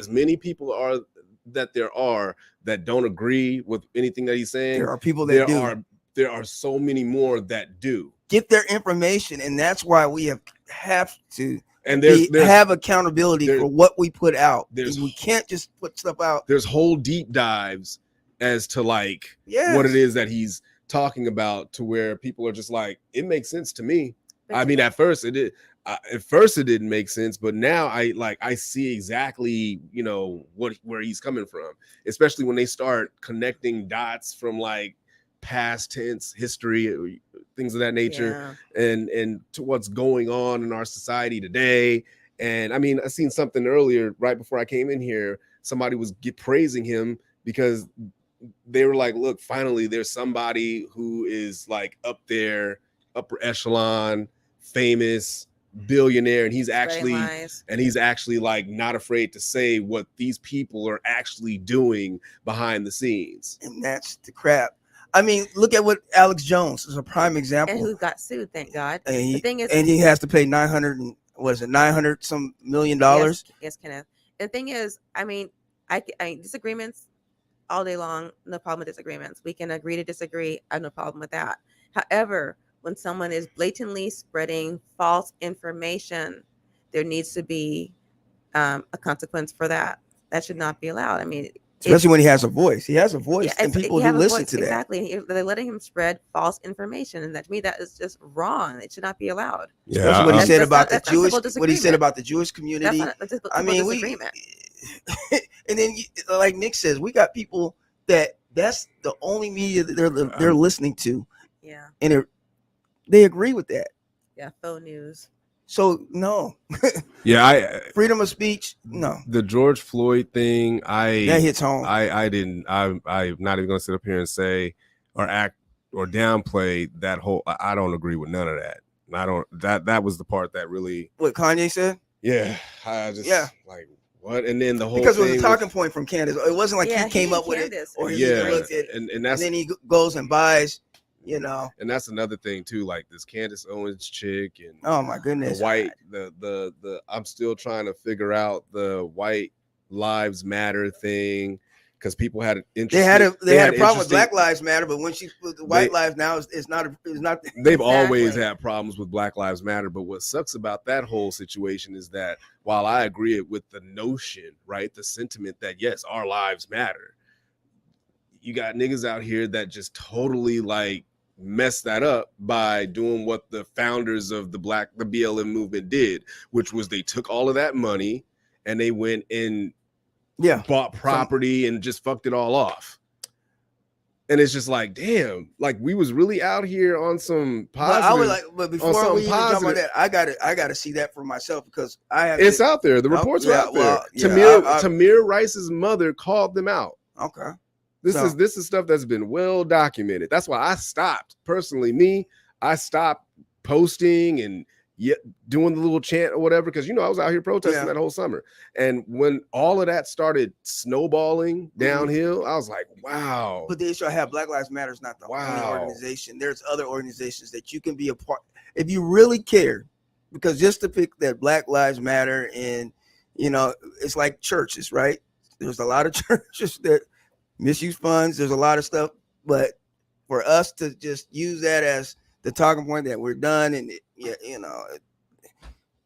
many people are that there are that don't agree with anything that he's saying, there are people that there are so many more that do get their information, and that's why we have to and have accountability for what we put out. We can't just put stuff out. There's whole deep dives as to like what it is that he's talking about, to where people are just like, it makes sense to me. I mean, at first it didn't make sense, but now I see exactly, you know, where he's coming from, especially when they start connecting dots from like past tense history, things of that nature, and to what's going on in our society today. And I mean, I seen something earlier right before I came in here. Somebody was praising him because they were like, look, finally there's somebody who is like up there, upper echelon, famous, billionaire, and he's actually like not afraid to say what these people are actually doing behind the scenes. And that's the crap. I mean, look at what Alex Jones is a prime example. And who got sued, thank God. And the thing is, he has to pay $900 some million. Yes, Kenneth. And the thing is, I mean, I disagreements all day long, no problem with disagreements. We can agree to disagree. I have no problem with that. However, when someone is blatantly spreading false information, there needs to be a consequence for that. That should not be allowed. I mean, especially when he has a voice. He has a voice, and people do listen to that. Exactly. They're letting him spread false information, and that, to me, that is just wrong. It should not be allowed. Yeah, especially what he said about the Jewish, what he said about the Jewish community. I mean, and then, like Nick says, we got people that's the only media that they're listening to. Yeah, and they agree with that. Yeah, faux news. So no. Freedom of speech. No. The George Floyd thing, that hits home. I'm not even gonna sit up here and say or act or downplay that whole. I don't agree with none of that. I don't. That was the part that really. What Kanye said. Yeah, I just like what, and then the whole because it was a talking point from Candace. It wasn't like he came up with it, or he looked at it, and then he goes and buys. You know, and that's another thing too, like this Candace Owens chick, and oh my goodness, the white, the I'm still trying to figure out the white lives matter thing, because people had an interest. They had a problem with Black Lives Matter, but when she put the white lives now, it's not. They've always had problems with Black Lives Matter, but what sucks about that whole situation is that while I agree with the notion, right, the sentiment that yes, our lives matter, you got niggas out here that just totally like mess that up by doing what the founders of the BLM movement did, which was they took all of that money and they went and bought property and just fucked it all off. And it's just like, damn, like we was really out here on some positive. But before we even jump on that, I gotta see that for myself, because it's out there. The reports are out there. Tamir Rice's mother called them out. Okay. This is stuff that's been well documented. That's why I stopped personally. I stopped posting and doing the little chant or whatever, because I was out here protesting that whole summer. And when all of that started snowballing downhill, I was like, wow. But the issue I have, Black Lives Matter is not the only organization. There's other organizations that you can be a part if you really care. Because just to pick that Black Lives Matter, and it's like churches, right? There's a lot of churches that misuse funds. There's a lot of stuff, but for us to just use that as the talking point that we're done, and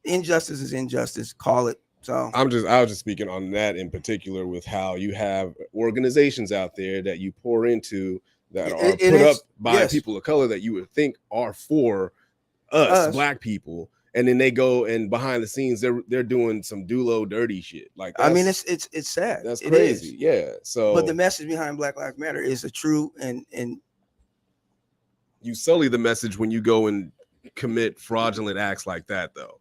injustice is injustice, call it. So I was just speaking on that in particular, with how you have organizations out there that you pour into that are put up by people of color that you would think are for us Black people. And then they go and behind the scenes, they're doing some dirty shit. Like, I mean, it's sad. That's crazy. Yeah. So, but the message behind Black Lives Matter is a true and you sully the message when you go and commit fraudulent acts like that, though.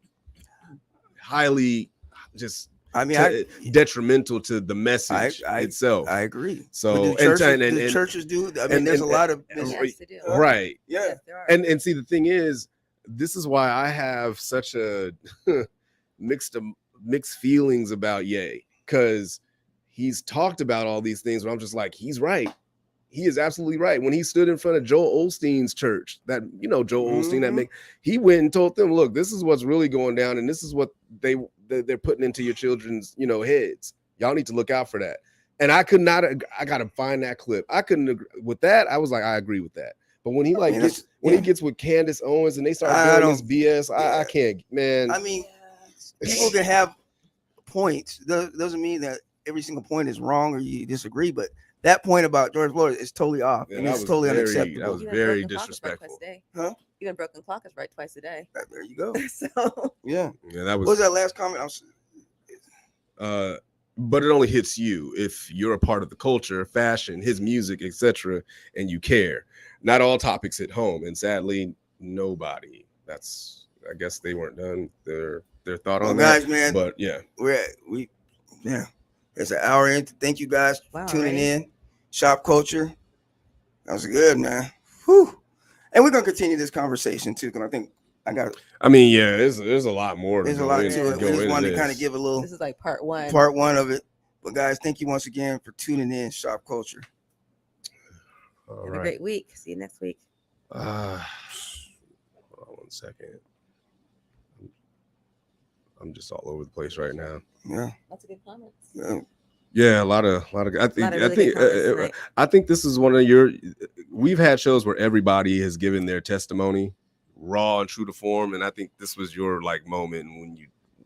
Highly, just detrimental to the message itself. I agree. So the churches do. I mean, there's a lot of right. Yeah. And see, the thing is, this is why I have such a mixed feelings about Ye, because he's talked about all these things, but I'm just like, he's right. He is absolutely right. When he stood in front of Joel Osteen's church, that Joel Osteen, he went and told them, look, this is what's really going down, and this is what they're putting into your children's heads. Y'all need to look out for that. And I could not. I gotta find that clip. I couldn't agree with that. I was like, I agree with that. But when he he gets with Candace Owens and they start doing this BS, I can't, man. I mean, people can have points. Doesn't mean that every single point is wrong or you disagree, but that point about George Floyd is totally off. Yeah, and it's totally unacceptable. That was very disrespectful. Huh? Even broken clock is right twice a day. There you go. So yeah, that was. What was that last comment? But it only hits you if you're a part of the culture, fashion, his music, etc., and you care. Not all topics hit home, and sadly, nobody. I guess they weren't done their thought on that. Guys, man. But yeah, it's an hour in. Thank you guys for tuning in. Shopkulture. That was good, man. Whew. And we're gonna continue this conversation too, because I think I got. I mean, yeah, there's a lot more. There's a lot to it. We just wanted to kind of give a little. This is like part one. Part one of it. But guys, thank you once again for tuning in. Shopkulture. Have a great week. See you next week. Hold on 1 second. I'm just all over the place right now. Yeah. Lots of good comments. Yeah, a lot of. I think this is one of your. We've had shows where everybody has given their testimony, raw and true to form, and I think this was your moment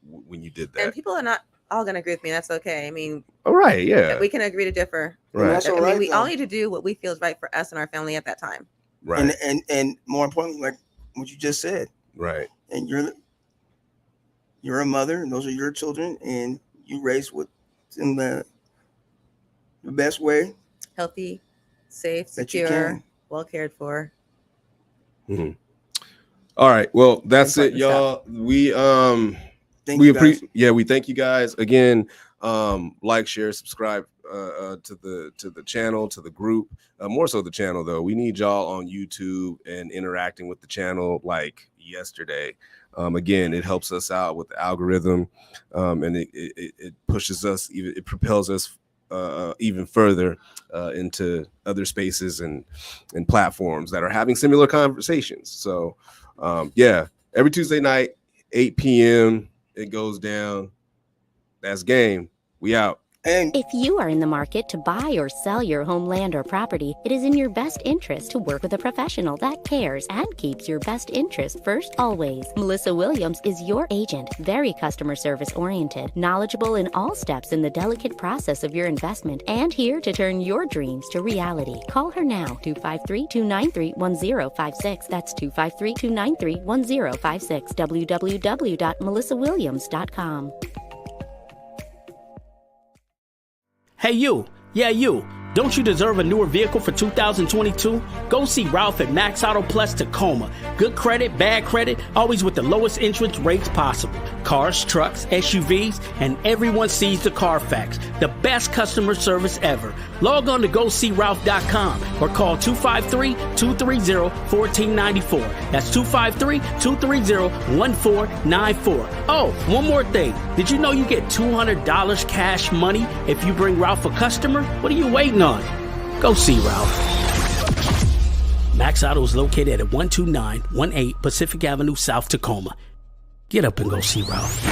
when you did that. And people are not all going to agree with me. That's okay. I mean, all right, yeah, we can agree to differ. Right. That's all right. We all need to do what we feel is right for us and our family at that time. Right. And more importantly, like what you just said. Right. And you're a mother, and those are your children, and you raise what's in the best way. Healthy, safe, secure, well cared for. Mm-hmm. All right. Well, that's it, y'all. We we thank you guys again. Like, share, subscribe to the channel, to the group. More so the channel though. We need y'all on YouTube and interacting with the channel like yesterday. Again, it helps us out with the algorithm, and it pushes us, it propels us even further into other spaces and platforms that are having similar conversations. So every Tuesday night, 8 p.m. it goes down. That's game. We out. And if you are in the market to buy or sell your home, land, or property, it is in your best interest to work with a professional that cares and keeps your best interest first always. Melissa Williams is your agent, very customer service oriented, knowledgeable in all steps in the delicate process of your investment, and here to turn your dreams to reality. Call her now, 253-293-1056. That's 253-293-1056. www.melissawilliams.com. Hey, you. Yeah, you. Don't you deserve a newer vehicle for 2022? Go see Ralph at Max Auto Plus Tacoma. Good credit, bad credit, always with the lowest interest rates possible. Cars, trucks, SUVs, and everyone sees the Carfax. The best customer service ever. Log on to GoSeeRalph.com or call 253-230-1494. That's 253-230-1494. Oh, one more thing. Did you know you get $200 cash money if you bring Ralph a customer? What are you waiting on? Go see Ralph. Max Auto is located at 12918 Pacific Avenue, South Tacoma. Get up and go see Ralph.